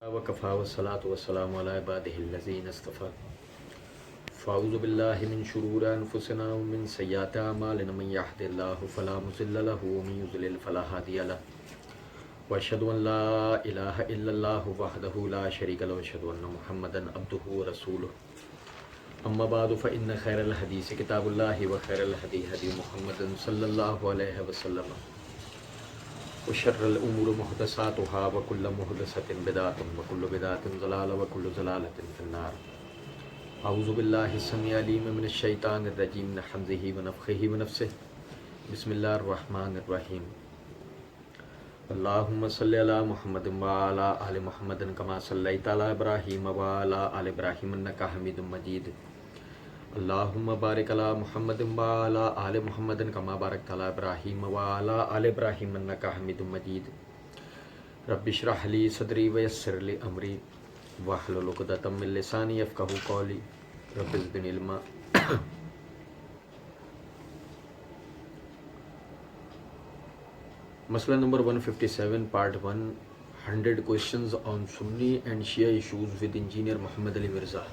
وکفا والصلاة والسلام علی عبادہ الذین اصطفی فاعوذ باللہ من شرور انفسنا ومن سیئات اعمالنا من یهد اللہ فلا مضل له ومن یضلل فلا هادی له واشهد ان لا الہ الا اللہ وحدہ لا شریک له واشهد ان محمدا عبدہ ورسولہ اما بعد فان خیر الحدیث کتاب اللہ وخیر الہدی ہدی محمد صلی اللہ علیہ وسلم وشر الامور محدثاتها وكل محدثة بدعة وكل بدعة ضلالة وكل ضلالة في النار. اعوذ باللہ السمیع العلیم من الشیطان الرجیم من حمزه ونفخه ونفثه. بسم اللہ الرحمن الرحیم. اللهم صل علی محمد وعلى آل محمد كما صلیت علی ابراہیم وعلى آل ابراہیم انک حمید مجید. اللهم بارک علی محمد وعلى آل محمد كما بارکت علی ابراہیم وعلى آل ابراہیم انک حمید مجید. رب اشرح لی صدری ویسر لی امری واحلل عقدۃ من لسانی یفقہوا قولی. رب زدنی علما. مسئلہ number 157 part 1 100 questions on Sunni and Shia issues with engineer محمد علی مرزا.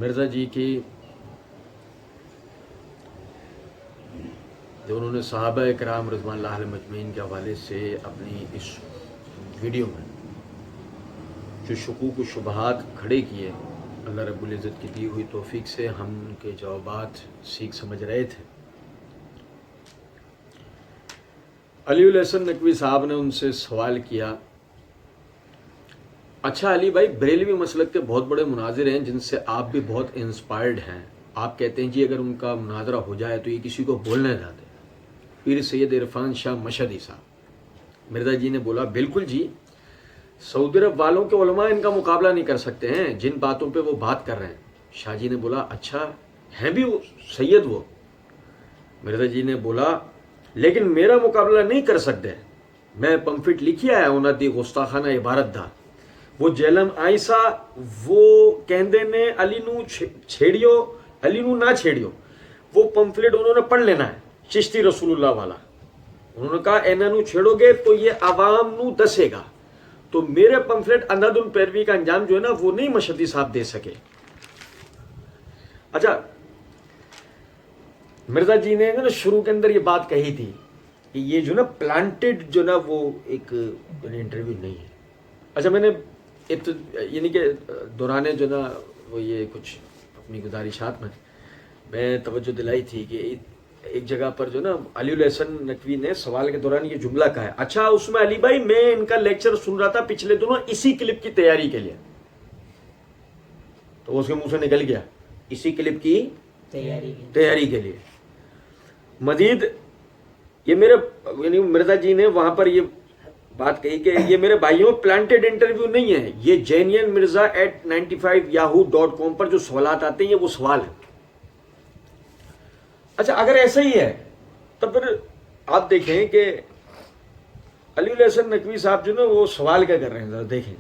مرزا جی کی جو انہوں نے صحابہ اکرام رضوان اللہ علیہم اجمعین کے حوالے سے اپنی اس ویڈیو میں جو شکوک و شبہات کھڑے کیے، اللہ رب العزت کی دی ہوئی توفیق سے ہم ان کے جوابات سیکھ سمجھ رہے تھے. علی الحسن نقوی صاحب نے ان سے سوال کیا، اچھا علی بھائی، بریلوی مسلک کے بہت بڑے مناظر ہیں جن سے آپ بھی بہت انسپائرڈ ہیں، آپ کہتے ہیں جی اگر ان کا مناظرہ ہو جائے تو یہ کسی کو بولنے نہ دیں. پیر سید عرفان شاہ مشہدی صاحب. مرزا جی نے بولا بالکل جی، سعودی عرب والوں کے علماء ان کا مقابلہ نہیں کر سکتے ہیں جن باتوں پہ وہ بات کر رہے ہیں. شاہ جی نے بولا اچھا ہیں بھی وہ سید وہ. مرزا جی نے بولا لیکن میرا مقابلہ نہیں کر سکتے. میں پمفٹ لکھی آیا انہوں دی گستاخانہ عبارت دا وہ جیلم آئیسا وہ کہندے نے علی نو چھیڑیو علی نو نہ چھیڑیو. وہ پمفلٹ انہوں نے پڑھ لینا ہے چشتی رسول اللہ والا. انہوں نے کہا اینا نو چھیڑو گے تو یہ عوام نو دسے گا. تو میرے پمفلٹ اندھا دن پیروی کا انجام جو ہے نا وہ نہیں مشہدی صاحب دے سکے. اچھا مرزا جی نے نا شروع کے اندر یہ بات کہی تھی کہ یہ جو نا پلانٹڈ جو نا وہ ایک انٹرویو نہیں ہے. اچھا میں نے یعنی کہ دوران جو نا وہ یہ کچھ اپنی گزارشات میں توجہ دلائی تھی کہ ایک جگہ پر جو نا علی الحسن نقوی نے سوال کے دوران یہ جملہ کہا ہے، اچھا اس میں علی بھائی میں ان کا لیکچر سن رہا تھا پچھلے دنوں اسی کلپ کی تیاری کے لیے. تو اس کے منہ سے نکل گیا اسی کلپ کی تیاری کے لیے. مزید یہ میرے یعنی مرزا جی نے وہاں پر یہ بات کہی کہ یہ میرے بھائیوں پلانٹڈ انٹرویو نہیں ہے، یہ جینین مرزا @95yahoo.com پر جو سوالات آتے ہیں یہ وہ سوال ہے. اچھا اگر ایسا ہی ہے تو پھر آپ دیکھیں کہ علی الحسن نقوی صاحب جو نا وہ سوال کیا کر رہے ہیں ذرا دیکھیں.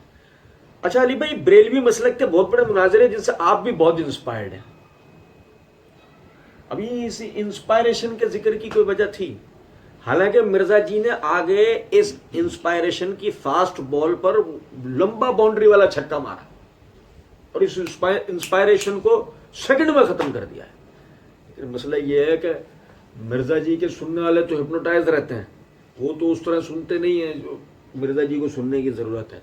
اچھا علی بھائی، بریلوی مسلک کے بہت بڑے مناظر ہیں جن سے آپ بھی بہت انسپائرڈ ہیں. ابھی اس انسپائریشن کے ذکر کی کوئی وجہ تھی؟ حالانکہ مرزا جی نے آگے اس انسپائریشن کی فاسٹ بال پر لمبا باؤنڈری والا چھکا مارا اور اس انسپائریشن کو سیکنڈ میں ختم کر دیا ہے. لیکن مسئلہ یہ ہے کہ مرزا جی کے سننے والے تو ہپنوٹائز رہتے ہیں، وہ تو اس طرح سنتے نہیں ہیں جو مرزا جی کو سننے کی ضرورت ہے.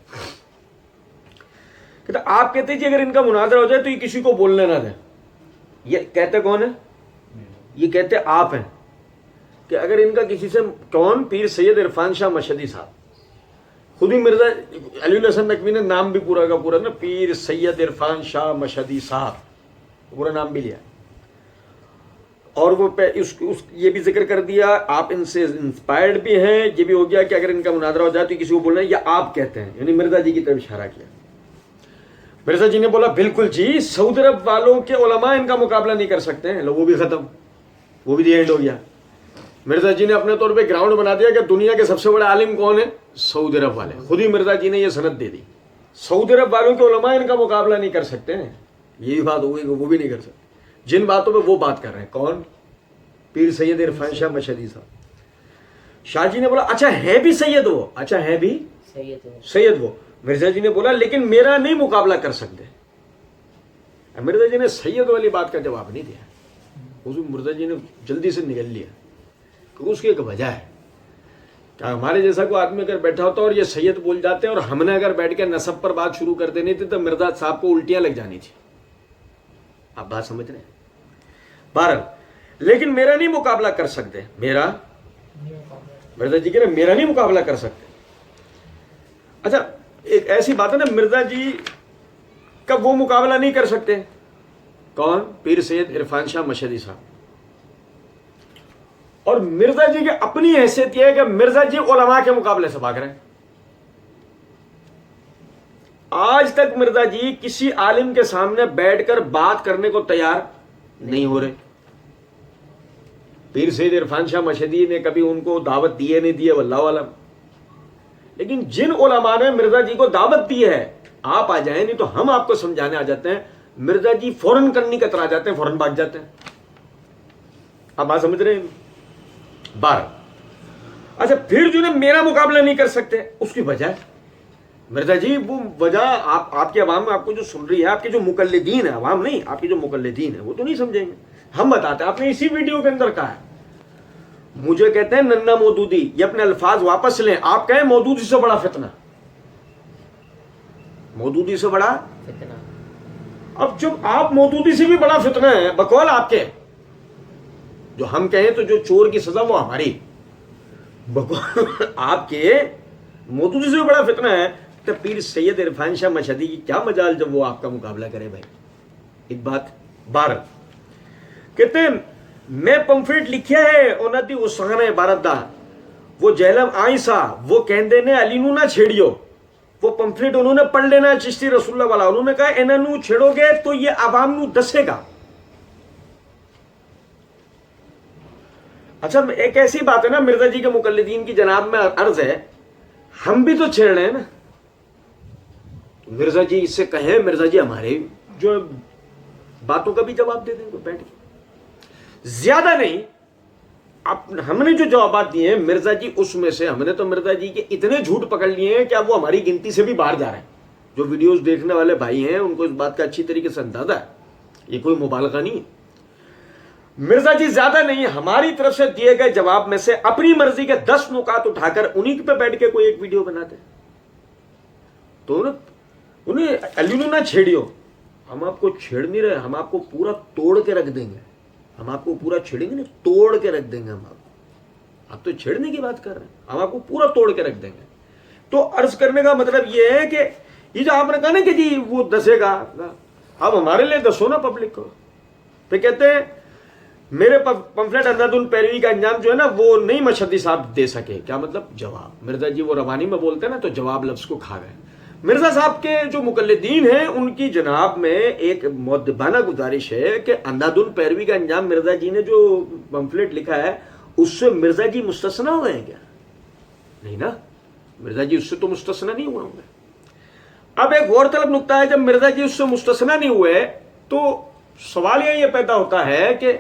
کہ آپ کہتے ہیں جی اگر ان کا مناظرہ ہو جائے تو یہ کسی کو بولنے نہ دیں. یہ کہتے کون ہیں؟ یہ کہتے آپ ہیں کہ اگر ان کا کسی سے کون؟ پیر سید عرفان شاہ مشہدی صاحب. خود ہی مرزا علی الحسن نقوی نے نام بھی پورا کا پورا نا پیر سید عرفان شاہ مشہدی صاحب پورا نام بھی لیا اور وہ یہ بھی ذکر کر دیا آپ ان سے انسپائرڈ بھی ہیں. یہ بھی ہو گیا کہ اگر ان کا مناظرہ ہو جائے تو کسی کو بولنا ہے یا آپ کہتے ہیں، یعنی مرزا جی کی طرف اشارہ کیا. مرزا جی نے بولا بالکل جی، سعودی عرب والوں کے علماء ان کا مقابلہ نہیں کر سکتے ہیں. وہ بھی ختم، وہ بھی دی اینڈ ہو گیا. مرزا جی نے اپنے طور پہ گراؤنڈ بنا دیا کہ دنیا کے سب سے بڑے عالم کون ہیں؟ سعودی عرب والے. خود ہی مرزا جی نے یہ سند دے دی سعودی عرب والوں کے علماء ان کا مقابلہ نہیں کر سکتے ہیں. یہی بات ہو گئی کہ وہ بھی نہیں کر سکتے جن باتوں پہ وہ بات کر رہے ہیں. کون؟ پیر سید عرفان شاہ مشہدی صاحب. شاہ جی نے بولا اچھا ہے بھی سید وہ، اچھا ہے بھی سید وہ. مرزا جی نے بولا لیکن میرا نہیں مقابلہ کر سکتے. مرزا جی نے سید والی بات کا جواب نہیں دیا. اس مرزا جی نے جلدی سے نکل لیا کہ اس کی ایک وجہ ہے کہ ہمارے جیسا کوئی آدمی اگر بیٹھا ہوتا اور یہ سید بول جاتے اور ہم نے اگر بیٹھ کے نسب پر بات شروع کر دینی تھی تو مرزا صاحب کو الٹیاں لگ جانی تھی. آپ بات سمجھ رہے ہیں؟ بہرحال لیکن میرا نہیں مقابلہ کر سکتے. میرا مرزا جی کہہ رہے میرا نہیں مقابلہ کر سکتے. اچھا ایک ایسی بات ہے نا، مرزا جی کا وہ مقابلہ نہیں کر سکتے. کون؟ پیر سید عرفان شاہ مشہدی صاحب. اور مرزا جی کی اپنی حیثیت یہ ہے کہ مرزا جی علماء کے مقابلے سے بھاگ رہے ہیں. آج تک مرزا جی کسی عالم کے سامنے بیٹھ کر بات کرنے کو تیار نہیں ہو رہے. پیر سید عرفان شاہ مشہدی نے کبھی ان کو دعوت دیے نہیں دیے واللہ عالم، لیکن جن علماء نے مرزا جی کو دعوت دی ہے آپ آ جائیں، نہیں تو ہم آپ کو سمجھانے آ جاتے ہیں، مرزا جی فوراً کرنی کترا جاتے ہیں، فوراً بھاگ جاتے ہیں. آپ بات سمجھ رہے ہیں؟ 12. اچھا پھر جو میرا مقابلہ نہیں کر سکتے اس کی وجہ مرزا جی وہ وجہ آپ کی عوام میں آپ کو جو سن رہی ہے، آپ کے جو مقلدین ہیں، عوام نہیں، آپ کے جو مقلدین ہیں وہ تو نہیں سمجھیں گے. ہم بتاتے ہیں. آپ نے اسی ویڈیو کے اندر کہا ہے، مجھے کہتے ہیں ننا مودودی، یہ اپنے الفاظ واپس لیں. آپ کہیں مودودی سے بڑا فتنہ، مودودی سے بڑا فتنہ. اب جب آپ مودودی سے بھی بڑا فتنہ ہے بقول آپ کے، جو ہم کہیں تو جو چور کی سزا وہ ہماری، بقول آپ کے مودودی سے بھی بڑا فتنہ ہے، تو پیر سید عرفان شاہ مشہدی کی کیا مجال جب وہ آپ کا مقابلہ کرے بھائی. ایک بات. 12 کہتے ہیں میں پمفلٹ لکھیا ہے انہاں دی اساں عبارت دا، وہ جہلم آئیسا وہ کہندے نے علی نو نہ چھیڑیو. وہ پمفلٹ انہوں نے پڑھ لینا چشتی رسول اللہ والا. انہوں نے کہا انہاں نو چھیڑو گے تو یہ عوام نو دسے گا. اچھا ایک ایسی بات ہے نا، مرزا جی کے مقلدین کی جناب میں عرض ہے، ہم بھی تو چھیڑ رہے ہیں نا. مرزا جی اس سے کہیں، مرزا جی ہمارے جو باتوں کا بھی جواب دے دیں گے بیٹھ کے. زیادہ نہیں، ہم نے جو جوابات دیے ہیں مرزا جی اس میں سے ہم نے تو مرزا جی کے اتنے جھوٹ پکڑ لیے ہیں کہ اب وہ ہماری گنتی سے بھی باہر جا رہے ہیں. جو ویڈیوز دیکھنے والے بھائی ہیں ان کو اس بات کا اچھی طریقے سے اندازہ ہے، یہ کوئی مبالغہ نہیں. مرزا جی زیادہ نہیں، ہماری طرف سے دیے گئے جواب میں سے اپنی مرضی کے 10 نکات اٹھا کر انہی پہ بیٹھ کے کوئی ایک ویڈیو بناتے تو انہیں علی نہ چھیڑیو. ہم آپ کو چھیڑ نہیں رہے، ہم آپ کو پورا توڑ کے رکھ دیں گے. ہم آپ کو پورا چھیڑیں گے نہیں، توڑ کے رکھ دیں گے. ہم آپ تو چھیڑنے کی بات کر رہے ہیں، ہم آپ کو پورا توڑ کے رکھ دیں گے. تو عرض کرنے کا مطلب یہ ہے کہ یہ جو آپ نے کہا نا کہ جی وہ دسے گا، اب ہمارے لیے دسو نا پبلک کو. پھر کہتے ہیں میرے پمفلٹ انداد الپیروی کا انجام جو ہے نا وہ نہیں مشہدی صاحب دے سکے. کیا مطلب؟ جواب. مرزا جی وہ روانی میں بولتے ہیں نا تو جواب لفظ کو کھا گئے. مرزا صاحب کے جو مقلدین ہیں ان کی جناب میں ایک مؤدبانہ گزارش ہے کہ انداد الپیروی کا انجام مرزا جی نے جو پمفلٹ لکھا ہے اس سے مرزا جی مستثنا ہوئے ہیں کیا؟ نہیں نا، مرزا جی اس سے تو مستثنا نہیں ہوئے ہوں گے. اب ایک غور طلب نقطہ ہے، جب مرزا جی اس سے مستثنا نہیں ہوئے تو سوال یہ پیدا ہوتا ہے کہ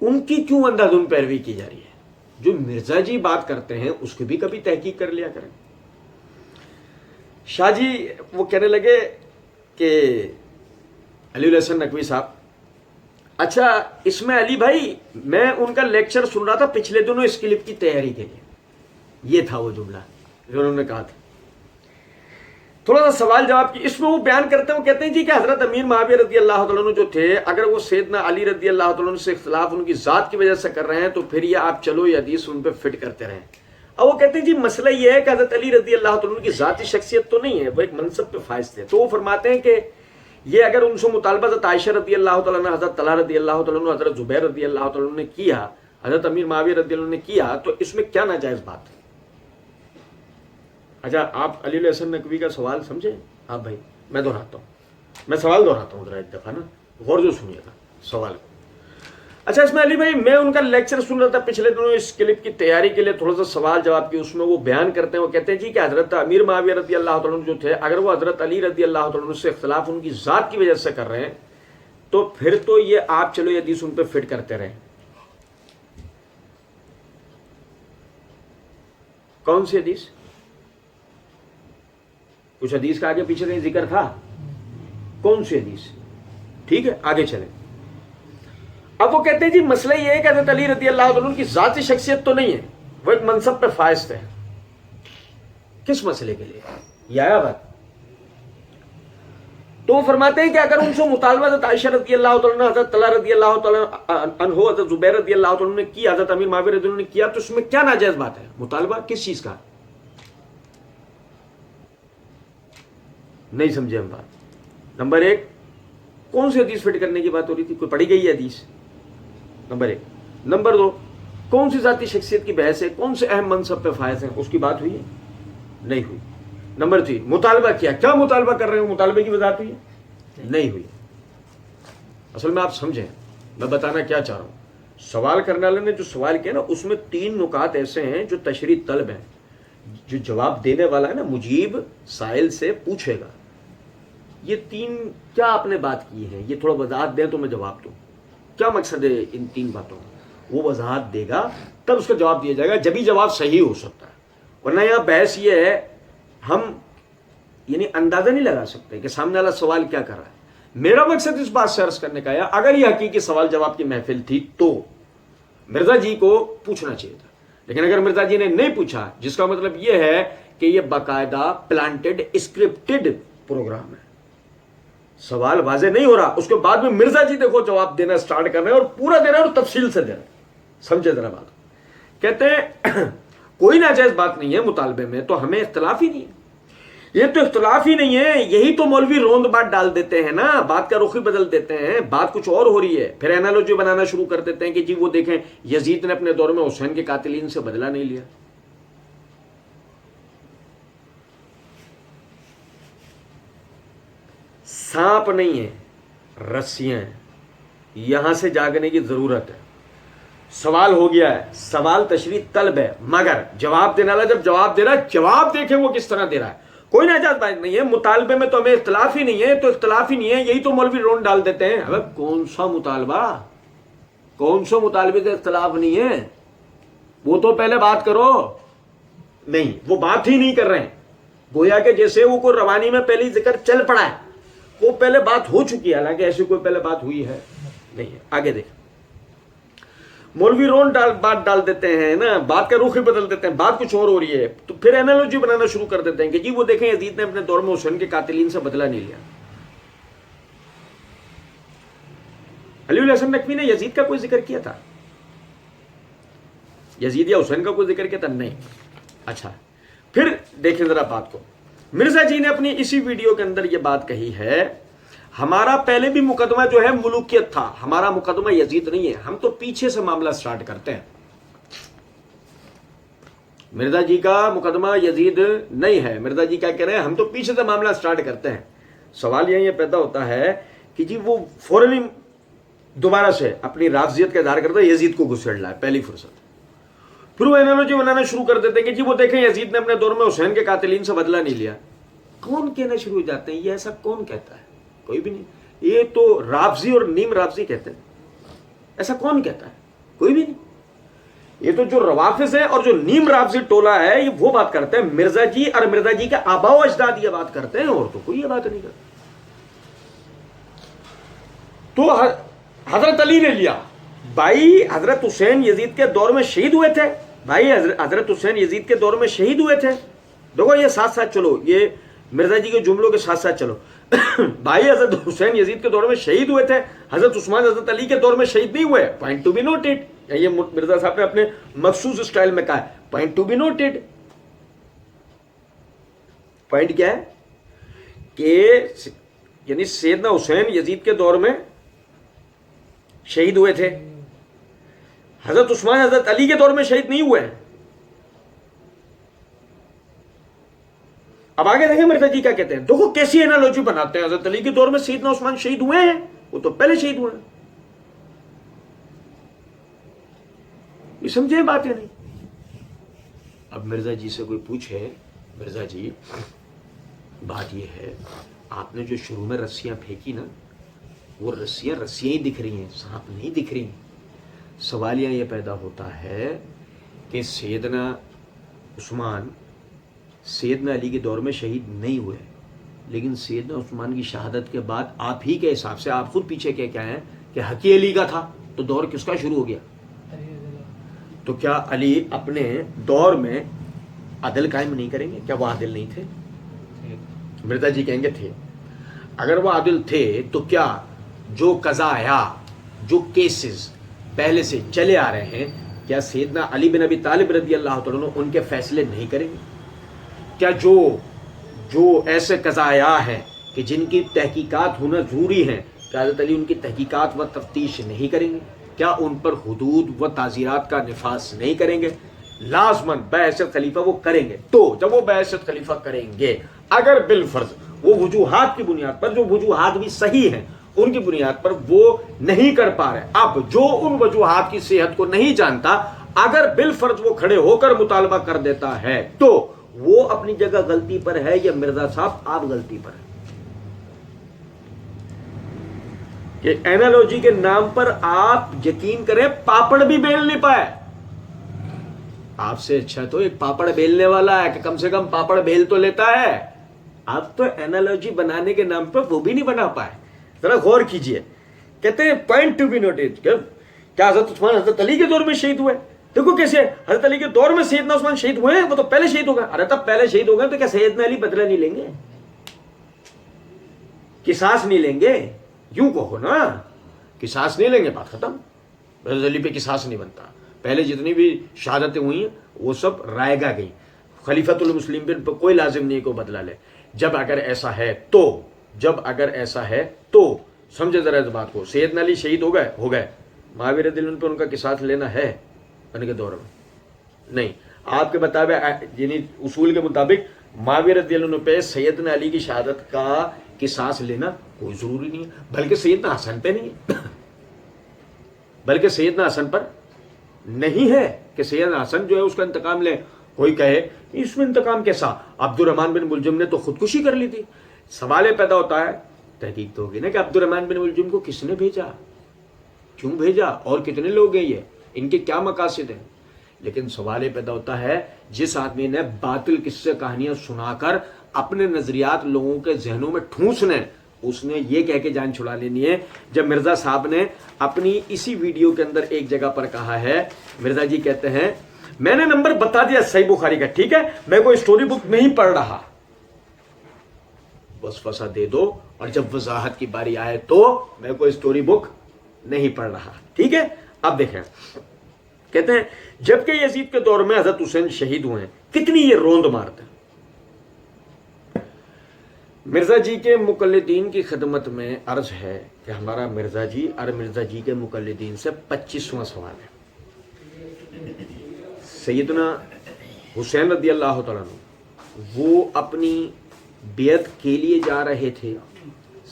ان کی کیوں انداد الپیروی کی جا رہی ہے؟ جو مرزا جی بات کرتے ہیں اس کی بھی کبھی تحقیق کر لیا کریں. شاہ جی وہ کہنے لگے کہ علی الحسن نقوی صاحب، اچھا اس میں علی بھائی میں ان کا لیکچر سن رہا تھا پچھلے دنوں اس کلپ کی تیاری کے لیے. یہ تھا وہ جملہ جو انہوں نے کہا تھا. تھوڑا سا سوال جواب کی اس میں وہ بیان کرتے ہیں، وہ کہتے ہیں جی کہ حضرت امیر معاویہ رضی اللہ تعالیٰ عنہ جو تھے اگر وہ سیدنا علی رضی اللہ تعالیٰ عنہ سے اختلاف ان کی ذات کی وجہ سے کر رہے ہیں تو پھر یہ آپ چلو یہ حدیث ان پہ فٹ کرتے رہیں. اب وہ کہتے ہیں جی مسئلہ یہ ہے کہ حضرت علی رضی اللہ تعالیٰ عنہ کی ذاتی شخصیت تو نہیں ہے، وہ ایک منصب پہ فائز تھے. تو وہ فرماتے ہیں کہ یہ اگر ان سے مطالبہ حضرت عائشہ رضی اللہ تعالیٰ عنہ، حضرت طلحہ رضی اللہ تعالیٰ عنہ، حضرت زبیر رضی اللہ تعالیٰ عنہ نے کیا، حضرت امیر معاویہ رضی اللہ عنہ نے کیا، تو اس میں کیا ناجائز بات ہے؟ اچھا آپ علی الحسن نقوی کا سوال سمجھیں آپ بھائی، میں دہراتا ہوں، میں سوال دہراتا ہوں ذرا ایک دفعہ نا، غور جو سنیے گا سوال کو. اچھا اس میں علی بھائی میں ان کا لیکچر سن رہا تھا پچھلے دنوں اس کلپ کی تیاری کے لیے، تھوڑا سا سوال جواب کی، اس میں وہ بیان کرتے ہیں، وہ کہتے ہیں جی کہ حضرت امیر معاویہ رضی اللہ تعالیٰ عنہ جو تھے اگر وہ حضرت علی رضی اللہ تعالیٰ عنہ سے اختلاف ان کی ذات کی وجہ سے کر رہے ہیں تو پھر تو یہ آپ چلو یہ حدیث ان پہ فٹ کرتے رہیں. کون سی حدیث؟ کچھ حدیث کا آگے پیچھے کہیں ذکر تھا؟ کون سی حدیث؟ ٹھیک ہے آگے چلیں. اب وہ کہتے ہیں جی مسئلہ یہ ہے کہ حضرت علی رضی اللہ عنہ کی ذاتی شخصیت تو نہیں ہے، وہ ایک منصب پہ فائز تھے. کس مسئلے کے لیے یہ آیا بات؟ تو وہ فرماتے ہیں کہ اگر ان سے مطالبہ حضرت عائشہ رضی اللہ تعالیٰ عنہ، حضرت طلحہ رضی اللہ تعالیٰ عنہ، حضرت زبیر رضی اللہ تعالیٰ عنہ نے کیا، حضرت امیر معاویہ رضی اللہ عنہ نے کیا، تو اس میں کیا ناجائز بات ہے؟ مطالبہ کس چیز کا؟ نہیں سمجھے ہم بات. نمبر ایک، کون سی حدیث فٹ کرنے کی بات ہو رہی تھی؟ کوئی پڑھی گئی ہے حدیث؟ نمبر ایک. نمبر دو، کون سی ذاتی شخصیت کی بحث ہے، کون سے اہم منصب پہ فائز ہیں، اس کی بات ہوئی ہے؟ نہیں ہوئی. نمبر تین، مطالبہ کیا مطالبہ کر رہے ہو، مطالبے کی وضاحت ہوئی ہے؟ نہیں ہوئی. اصل میں آپ سمجھیں میں بتانا کیا چاہ رہا ہوں. سوال کرنے والے نے جو سوال کیا نا، اس میں 3 نکات ایسے ہیں جو تشریح طلب ہیں. جو جواب دینے والا ہے نا، مجیب سائل سے پوچھے گا یہ 3 کیا آپ نے بات کی ہے، یہ تھوڑا وضاحت دیں تو میں جواب دوں. کیا مقصد ہے ان 3 باتوں کا؟ وہ وضاحت دے گا تب اس کا جواب دیا جائے گا، جبھی جواب صحیح ہو سکتا ہے. ورنہ یہاں بحث یہ ہے، ہم یعنی اندازہ نہیں لگا سکتے کہ سامنے والا سوال کیا کر رہا ہے. میرا مقصد اس بات سے عرض کرنے کا ہے، اگر یہ حقیقی سوال جواب کی محفل تھی تو مرزا جی کو پوچھنا چاہیے تھا. لیکن اگر مرزا جی نے نہیں پوچھا، جس کا مطلب یہ ہے کہ یہ باقاعدہ پلانٹڈ اسکرپٹڈ پروگرام ہے، سوال واضح نہیں ہو رہا، اس کے بعد میں مرزا جی دیکھو جواب دینا سٹارٹ کر رہے ہیں اور پورا دے رہے ہیں اور تفصیل سے دے رہے ہیں. سمجھے ذرا بات. کہتے ہیں کوئی ناجائز بات نہیں ہے مطالبے میں، تو ہمیں اختلاف ہی نہیں ہے. یہ تو اختلاف ہی نہیں ہے، یہی تو مولوی روند بات ڈال دیتے ہیں نا، بات کا رخ ہی بدل دیتے ہیں، بات کچھ اور ہو رہی ہے. پھر اینالوجی بنانا شروع کر دیتے ہیں کہ جی وہ دیکھیں یزید نے اپنے دور میں حسین کے قاتلین سے بدلہ نہیں لیا. سانپ نہیں ہے، رسیاں ہیں. یہاں سے جاگنے کی ضرورت ہے. سوال ہو گیا ہے، سوال تشریح طلب ہے، مگر جواب دینے والا جب جواب دے رہا ہے، جواب دیکھیں وہ کس طرح دے رہا ہے. کوئی ناجائز بات نہیں ہے، مطالبے میں تو ہمیں اختلاف ہی نہیں ہے، تو اختلاف ہی نہیں ہے، یہی تو مولوی رون ڈال دیتے ہیں. اب کون سا مطالبہ، کون سا مطالبے سے اختلاف نہیں ہے، وہ تو پہلے بات کرو. نہیں، وہ بات ہی نہیں کر رہے ہیں، گویا کہ جیسے وہ کوئی روانی میں پہلی ذکر چل پڑا ہے، وہ پہلے بات ہو چکی ہے، حالانکہ ایسی کوئی پہلے بات ہوئی ہے نہیں ہے. آگے دیکھ، مولوی رون بات ڈال دیتے ہیں نا، بات کا رخ ہی بدل دیتے ہیں، بات کچھ اور ہو رہی ہے، تو پھر اینالوجی بنانا شروع کر دیتے ہیں کہ جی وہ دیکھیں یزید نے اپنے دور میں حسین کے قاتلین سے بدلہ نہیں لیا. علی الحسن نقوی نے یزید کا کوئی ذکر کیا تھا؟ یزید یا حسین کا کوئی ذکر کیا تھا؟ نہیں. اچھا پھر دیکھیں ذرا بات کو. مرزا جی نے اپنی اسی ویڈیو کے اندر یہ بات کہی ہے، ہمارا پہلے بھی مقدمہ جو ہے ملوکیت تھا، ہمارا مقدمہ یزید نہیں ہے، ہم تو پیچھے سے معاملہ سٹارٹ کرتے ہیں. مرزا جی کا مقدمہ یزید نہیں ہے. مرزا جی کیا کہہ رہے ہیں؟ ہم تو پیچھے سے معاملہ سٹارٹ کرتے ہیں. سوال یہ پیدا ہوتا ہے کہ جی وہ فوراً دوبارہ سے اپنی رافضیت کا اظہار کرتا ہے، یزید کو گھسیڑ لا ہے پہلی فرصت. پھر وہ اینالوجی بنانا شروع کر دیتے ہیں کہ جی وہ دیکھیں یزید نے اپنے دور میں حسین کے قاتلین سے بدلہ نہیں لیا. کون کہنا شروع ہو جاتے ہیں؟ یہ ایسا کون کہتا ہے؟ کوئی بھی نہیں. یہ تو رافضی اور نیم رافضی کہتے ہیں. ایسا کون کہتا ہے؟ کوئی بھی نہیں. یہ تو جو روافض ہے اور جو نیم رافضی ٹولہ ہے، یہ وہ بات کرتے ہیں. مرزا جی اور مرزا جی کے آبا و اجداد یہ بات کرتے ہیں، اور تو کوئی یہ بات نہیں کرتا. تو حضرت علی نے لیا. بھائی حضرت حسین یزید کے دور میں شہید ہوئے تھے، بھائی حضرت حسین یزید کے دور میں شہید ہوئے تھے. دیکھو یہ ساتھ ساتھ چلو، یہ مرزا جی کے جملوں کے ساتھ ساتھ چلو. بھائی حضرت حسین یزید کے دور میں شہید ہوئے تھے، حضرت عثمان حضرت علی کے دور میں شہید نہیں ہوئے. Point to be noted. یہ مرزا صاحب نے اپنے مخصوص اسٹائل میں کہا ہے، point to be noted. Point کیا ہے کہ یعنی سیدنا حسین یزید کے دور میں شہید ہوئے تھے، حضرت عثمان حضرت علی کے دور میں شہید نہیں ہوئے. اب آگے دیکھیں مرزا جی کیا کہتے ہیں. دیکھو کیسی اینالوجی بناتے ہیں. حضرت علی کے دور میں سیدنا عثمان شہید ہوئے ہیں، وہ تو پہلے شہید ہوئے ہیں. یہ سمجھے بات ہے نہیں. اب مرزا جی سے کوئی پوچھے، مرزا جی بات یہ ہے، آپ نے جو شروع میں رسیاں پھینکی نا، وہ رسیاں ہی دکھ رہی ہیں، سانپ نہیں دکھ رہی. سوال یہ پیدا ہوتا ہے کہ سیدنا عثمان سیدنا علی کے دور میں شہید نہیں ہوئے، لیکن سیدنا عثمان کی شہادت کے بعد آپ ہی کے حساب سے آپ خود پیچھے کہہ کے آئے ہیں کہ حقی علی کا تھا، تو دور کس کا شروع ہو گیا؟ تو کیا علی اپنے دور میں عدل قائم نہیں کریں گے؟ کیا وہ عادل نہیں تھے؟ مرزا جی کہیں گے تھے۔ اگر وہ عادل تھے تو کیا جو قضایا، جو کیسز پہلے سے چلے آ رہے ہیں، کیا سیدنا علی بن ابی طالب رضی اللہ تعالیٰ عنہ ان کے فیصلے نہیں کریں گے؟ کیا جو ایسے قضایا ہیں کہ جن کی تحقیقات ہونا ضروری ہیں، کہ حضرت علی ان کی تحقیقات و تفتیش نہیں کریں گے؟ کیا ان پر حدود و تعزیرات کا نفاذ نہیں کریں گے؟ لازماً بحیثیت خلیفہ وہ کریں گے۔ تو جب وہ بحیثیت خلیفہ کریں گے، اگر بالفرض وہ وجوہات کی بنیاد پر، جو وجوہات بھی صحیح ہیں، ان کی بنیاد پر وہ نہیں کر پا رہے، اب جو ان وجوہات کی صحت کو نہیں جانتا، اگر بالفرض وہ کھڑے ہو کر مطالبہ کر دیتا ہے تو وہ اپنی جگہ غلطی پر ہے، یا مرزا صاحب آپ غلطی پر ہیں؟ کہ اینالوجی کے نام پر آپ یقین کریں پاپڑ بھی بیل نہیں پائے۔ آپ سے اچھا تو ایک پاپڑ بیلنے والا ہے کہ کم سے کم پاپڑ بیل تو لیتا ہے، آپ تو اینالوجی بنانے کے نام پر وہ بھی نہیں بنا پائے۔ ذرا غور کیجئے، کہتے ہیں پوائنٹ ٹو بی نوٹڈ، کیا حضرت عثمان حضرت علی کے دور میں شہید ہوئے؟ دیکھو کیسے حضرت علی کے دور میں سیدنا عثمان شہید ہوئے ہیں، وہ تو پہلے شہید ہو گئے۔ ارے تب پہلے شہید ہو گئے تو کیا سیدنا علی بدلہ نہیں لیں گے؟ قصاص نہیں لیں گے؟ یوں کہو نا، قصاص نہیں لیں گے، بات ختم۔ حضرت علی پہ قصاص نہیں بنتا۔ پہلے جتنی بھی شہادتیں ہوئی ہیں وہ سب رائے گاہ گئی، خلیفۃ المسلمین پہ کوئی لازم نہیں کو بدلہ لے۔ جب اگر ایسا ہے تو سمجھے ذرا اس بات کو، سیدنا علی شہید ہو گئے، معاویہ رضی اللہ عنہ پہ ان کا قصاص لینا ہے ان کے دور میں نہیں۔ آپ کے مطابق یعنی اصول کے مطابق معاویہ رضی اللہ عنہ پہ سیدنا علی کی شہادت کا قصاص لینا کوئی ضروری نہیں ہے، بلکہ سیدنا حسن پہ نہیں ہے، بلکہ سیدنا حسن پر نہیں ہے کہ سیدنا حسن جو ہے اس کا انتقام لے۔ کوئی کہے اس میں انتقام کیسا، عبد الرحمن بن ملجم نے تو خودکشی کر لی تھی۔ سوال یہ پیدا ہوتا ہے، تحقیق تو ہوگی نا کہ عبد الرحمن بن ملجم کو کس نے بھیجا، کیوں بھیجا، اور کتنے لوگ ہیں یہ، ان کے کیا مقاصد ہیں؟ لیکن سوال یہ پیدا ہوتا ہے، جس آدمی نے باطل قصے کہانیاں سنا کر اپنے نظریات لوگوں کے ذہنوں میں ٹھونسنے، اس نے یہ کہہ کے جان چھڑا لینی ہے۔ جب مرزا صاحب نے اپنی اسی ویڈیو کے اندر ایک جگہ پر کہا ہے، مرزا جی کہتے ہیں میں نے نمبر بتا دیا صحیح بخاری کا، ٹھیک ہے، میں کوئی سٹوری بک نہیں پڑھ رہا، بس وسا دے دو، اور جب وضاحت کی باری آئے تو میں کوئی سٹوری بک نہیں پڑھ رہا، ٹھیک ہے۔ اب دیکھیں، کہتے ہیں جبکہ یزید کے دور میں حضرت حسین شہید ہوئے ہیں، کتنی یہ روند مارتے ہیں۔ مرزا جی کے مقلدین کی خدمت میں عرض ہے کہ ہمارا مرزا جی اور مرزا جی کے مقلدین سے 25واں سوال ہے۔ سیدنا حسین رضی اللہ تعالیٰ عنہ وہ اپنی بیعت کے لیے جا رہے تھے،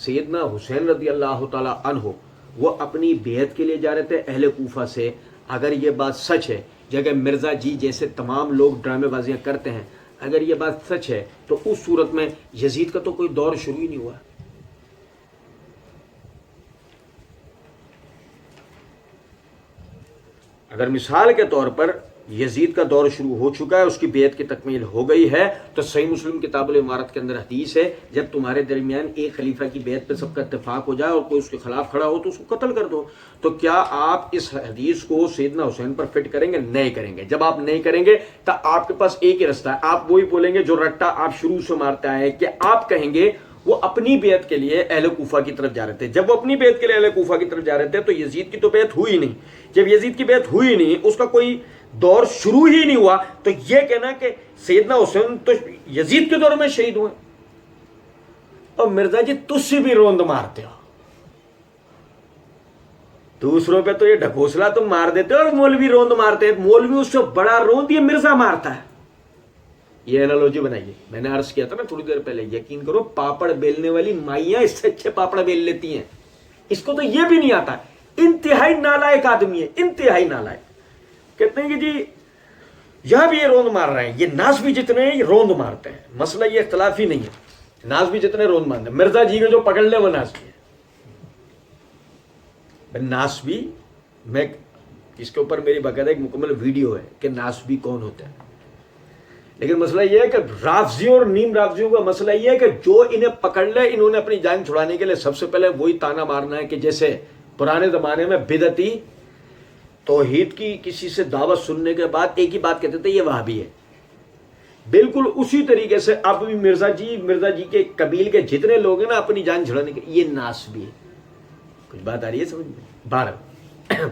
سیدنا حسین رضی اللہ تعالیٰ عنہ وہ اپنی بیعت کے لیے جا رہے تھے اہل کوفہ سے۔ اگر یہ بات سچ ہے، جگہ مرزا جی جیسے تمام لوگ ڈرامے بازیاں کرتے ہیں، اگر یہ بات سچ ہے تو اس صورت میں یزید کا تو کوئی دور شروع ہی نہیں ہوا۔ اگر مثال کے طور پر یزید کا دور شروع ہو چکا ہے، اس کی بیعت کی تکمیل ہو گئی ہے، تو صحیح مسلم کتاب الامارت کے اندر حدیث ہے، جب تمہارے درمیان ایک خلیفہ کی بیعت پہ سب کا اتفاق ہو جائے اور کوئی اس کے خلاف کھڑا ہو تو اس کو قتل کر دو۔ تو کیا آپ اس حدیث کو سیدنا حسین پر فٹ کریں گے؟ نہیں کریں گے۔ جب آپ نہیں کریں گے تو آپ کے پاس ایک ہی رستہ ہے، آپ وہی بولیں گے جو رٹا آپ شروع سے مارتے آئے ہیں، کہ آپ کہیں گے وہ اپنی بیعت کے لیے اہل کوفہ کی طرف جا رہے تھے۔ جب وہ اپنی بیعت کے لیے اہل کوفہ کی طرف جا رہے تھے تو یزید کی تو بیعت ہوئی نہیں۔ جب یزید کی بیعت ہوئی نہیں، اس کا کوئی دور شروع ہی نہیں ہوا، تو یہ کہنا کہ سیدنا حسین تو یزید کے دور میں شہید ہوئے۔ اور مرزا جی تجھ سے بھی روند مارتے ہو، دوسروں پہ تو یہ ڈھکوسلا تم مار دیتے ہو اور مولوی روند مارتے ہیں، مولوی اس سے بڑا روند یہ مرزا مارتا ہے۔ یہ اینالوجی بنائیے، میں نے عرض کیا تھا نا تھوڑی دیر پہلے، یقین کرو پاپڑ بیلنے والی مائیاں اس سے اچھے پاپڑ بیل لیتی ہیں، اس کو تو یہ بھی نہیں آتا۔ انتہائی نالائق آدمی ہے، انتہائی نالائق۔ کہتے ہیں کہ جی یہاں بھی یہ روند مار رہے ہیں، یہ ناسبی جتنے ہیں یہ روند مارتے ہیں، مسئلہ یہ اختلاف ہی نہیں ہے، ناسبی جتنے روند مارتے ہیں، مرزا جی کے جو پکڑ لے وہ ناسبی ہے۔ ناسبی میں اس کے اوپر میری باقاعدہ ایک مکمل ویڈیو ہے کہ ناسبی کون ہوتا ہے۔ لیکن مسئلہ یہ ہے کہ رافضیوں اور نیم رافضیوں کا مسئلہ یہ ہے کہ جو انہیں پکڑ لے انہوں نے اپنی جان چھڑانے کے لیے سب سے پہلے وہی تانا مارنا ہے کہ جیسے پرانے زمانے میں بدعتی توحید کی کسی سے دعوت سننے کے بعد ایک ہی بات کہتے تھے یہ وہابی ہے، بالکل اسی طریقے سے اب بھی مرزا جی کے قبیل کے جتنے لوگ ہیں نا اپنی جان چھڑانے کے یہ ناسبی ہے۔ کچھ بات آ رہی ہے سمجھ میں؟ 12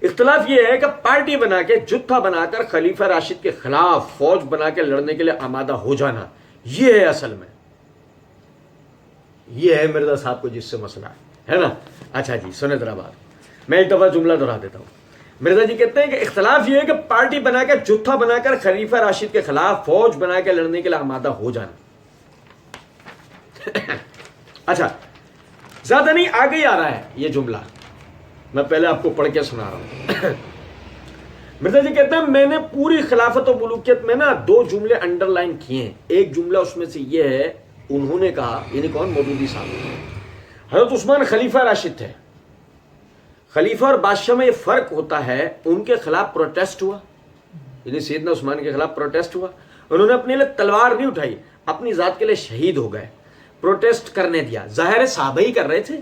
اختلاف یہ ہے کہ پارٹی بنا کے جتھا بنا کر خلیفہ راشد کے خلاف فوج بنا کے لڑنے کے لیے آمادہ ہو جانا، یہ ہے اصل میں، یہ ہے مرزا صاحب کو جس سے مسئلہ ہے نا۔ اچھا جی سنیں ذرا بات، میں ایک دفعہ جملہ دہرا دیتا ہوں۔ مرزا جی کہتے ہیں کہ اختلاف یہ ہے کہ پارٹی بنا کے جتھا بنا کر خلیفہ راشد کے خلاف فوج بنا کے لڑنے کے لیے آمادہ ہو جانا۔ اچھا زیادہ نہیں، آگے ہی آ رہا ہے یہ جملہ، میں پہلے آپ کو پڑھ کے سنا رہا ہوں۔ مرزا جی کہتے ہیں میں نے پوری خلافت و ملوکیت میں نا 2 جملے انڈر لائن کیے ہیں۔ ایک جملہ اس میں سے یہ ہے، انہوں نے کہا، یعنی کون؟ مودودی صاحب، حضرت عثمان خلیفہ راشد تھے، خلیفہ اور بادشاہ میں یہ فرق ہوتا ہے، ان کے خلاف پروٹیسٹ ہوا، یعنی سیدنا عثمان کے خلاف پروٹیسٹ ہوا، انہوں نے اپنے لیے تلوار نہیں اٹھائی، اپنی ذات کے لیے شہید ہو گئے، پروٹیسٹ کرنے دیا۔ ظاہر ہے صحابہ ہی کر رہے تھے،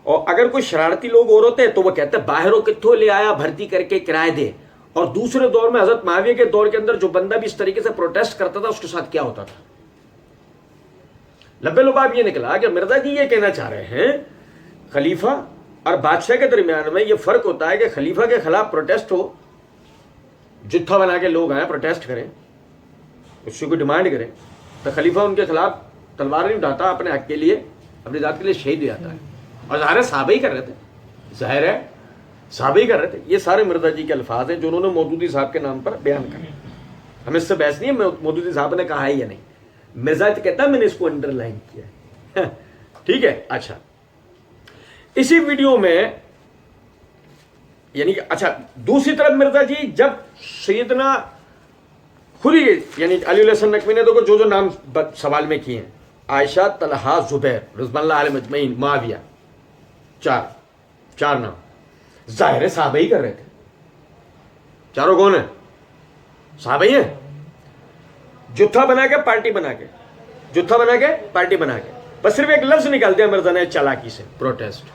اور اگر کوئی شرارتی لوگ اور ہوتے تو وہ کہتے باہروں کتھوں لے آیا بھرتی کر کے کرائے دے۔ اور دوسرے دور میں حضرت معاویہ کے دور کے اندر جو بندہ بھی اس طریقے سے پروٹیسٹ کرتا تھا اس کے ساتھ کیا ہوتا تھا۔ لبے لباب یہ نکلا کہ مرزا جی یہ کہنا چاہ رہے ہیں خلیفہ اور بادشاہ کے درمیان میں یہ فرق ہوتا ہے کہ خلیفہ کے خلاف پروٹیسٹ ہو، جتھا بنا کے لوگ آئیں پروٹیسٹ کریں، اس سے کوئی ڈیمانڈ کریں، تو خلیفہ ان کے خلاف تلوار نہیں اٹھاتا، اپنے حق کے لیے اپنی ذات کے لیے شہید ہو جاتا ہے۔ اور ظاہر ہے صحابہ ہی کر رہے تھے، ظاہر ہے صحابہ ہی کر رہے تھے۔ یہ سارے مرزا جی کے الفاظ ہیں جو انہوں نے مودودی صاحب کے نام پر بیان کرے۔ ہمیں اس سے بحث نہیں ہے مودودی صاحب نے کہا ہے یا نہیں، مرزا کہتا ہے میں نے اس کو انڈر لائن کیا ہے، ٹھیک ہے۔ اچھا اسی ویڈیو میں یعنی اچھا دوسری طرف مرزا جی جب سیدنا خود ہی یعنی علی علیہ السلام نقوی نے تو جو نام سوال میں کیے ہیں، عائشہ، طلحہ، زبیر رضوان اللہ علیہ مجمعین، معاویہ، چار نام، ظاہر ہے صحابہ ہی کر رہے تھے۔ چاروں کون ہیں؟ صحابہ ہی ہیں۔ جتھا بنا کے پارٹی بنا کے، جتھا بنا کے پارٹی بنا کے، بس صرف ایک لفظ نکال دیا مرزا نے چالاکی سے، پروٹیسٹ۔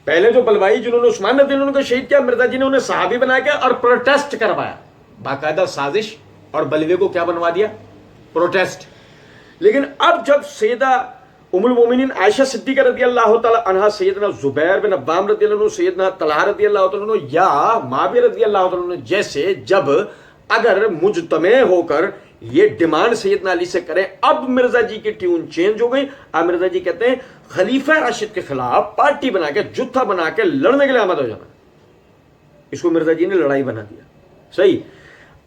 پہلے جو بلوائی جنہوں نے عثمان رضی اللہ عنہ کو شہید کیا، مرزا جی نے انہیں صحابی بنا کے اور پروٹیسٹ کروایا، باقاعدہ سازش اور بلوے کو کیا بنوا دیا؟ پروٹیسٹ۔ لیکن اب جب سیدہ ام المومنین عائشہ صدیقہ رضی اللہ تعالی عنہا، سیدنا زبیر بن عوام رضی اللہ عنہ، سیدنا طلحہ رضی اللہ تعالی عنہ یا معاویہ رضی اللہ تعالی عنہ جیسے جب اگر مجتمع ہو کر یہ ڈیمانڈ سیدنا علی سے کریں، اب مرزا جی کی ٹیون چینج ہو گئی۔ اب مرزا جی کہتے ہیں خلیفہ راشد کے خلاف پارٹی بنا کے جتھا بنا کے لڑنے کے لیے آمادہ ہو جانا۔ اس کو مرزا جی نے لڑائی بنا دیا، صحیح۔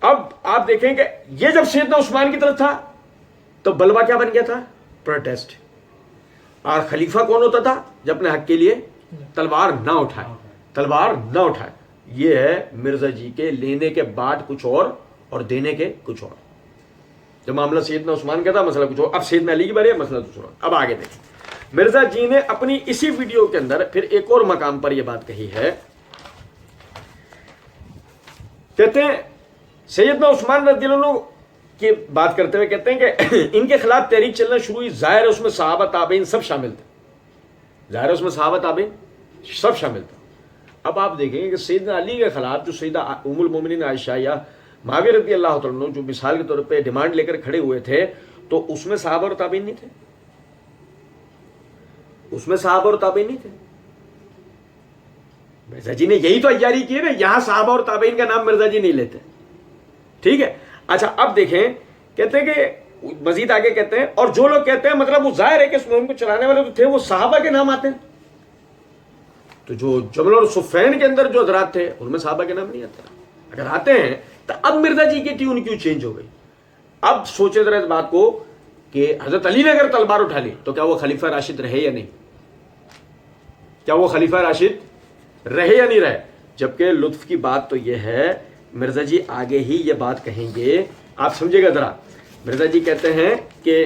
اب آپ دیکھیں کہ یہ جب سیدنا عثمان کی طرف تھا تو بلوا کیا بن گیا تھا؟ پروٹیسٹ۔ اور خلیفہ کون ہوتا تھا جب اپنے حق کے لیے تلوار نہ اٹھائے، تلوار نہ اٹھائے۔ یہ ہے مرزا جی کے لینے کے بعد کچھ اور دینے کے کچھ اور۔ جب معاملہ سیدنا عثمان کا تھا مسئلہ کچھ اور، اب سیدنا علی کی باری ہے مسئلہ دوسرا۔ اب آگے دیکھیں، مرزا جی نے اپنی اسی ویڈیو کے اندر پھر ایک اور مقام پر یہ بات کہی ہے، کہتے ہیں سیدنا عثمان رضی اللہ عنہ کی بات کرتے ہوئے کہتے ہیں کہ ان کے خلاف تحریک چلنا شروع ہوئی، ظاہر ہے اس میں صحابہ تابعین سب شامل تھے، ظاہر ہے اس میں صحابہ تابعین سب شامل تھے۔ اب آپ دیکھیں کہ سیدنا علی کے خلاف جو سیدہ ام المومنین عائشہ یا معاویہ رضی اللہ تعالیٰ عنہ جو مثال کے طور پہ ڈیمانڈ لے کر کھڑے ہوئے تھے، تو اس میں صحابہ اور تابعین نہیں تھے، اس میں صحابہ اور تابعین نہیں تھے۔ مرزا جی نے یہی تو عیاری کی ہے نا، یہاں صحابہ اور تابعین کا نام مرزا جی نہیں لیتے، ٹھیک ہے۔ اچھا اب دیکھیں، کہتے ہیں کہ مزید آگے کہتے ہیں اور جو لوگ کہتے ہیں مطلب وہ ظاہر ہے کہ اس مہم کو چلانے والے تو تھے وہ صحابہ کے نام آتے ہیں، تو جو جمل اور صفین کے اندر جو حضرات تھے ان میں صحابہ کے نام نہیں آتے، اگر آتے ہیں تو اب مرزا جی کی ٹیون کیوں چینج ہو گئی؟ اب سوچے ذرا اس بات کو کہ حضرت علی نے اگر تلوار اٹھا لی تو کیا وہ خلیفہ راشد رہے یا نہیں؟ کیا وہ خلیفہ راشد رہے یا نہیں رہے؟ جبکہ لطف کی بات تو یہ ہے، مرزا جی آگے ہی یہ بات کہیں گے، آپ سمجھے گا ذرا۔ مرزا جی کہتے ہیں کہ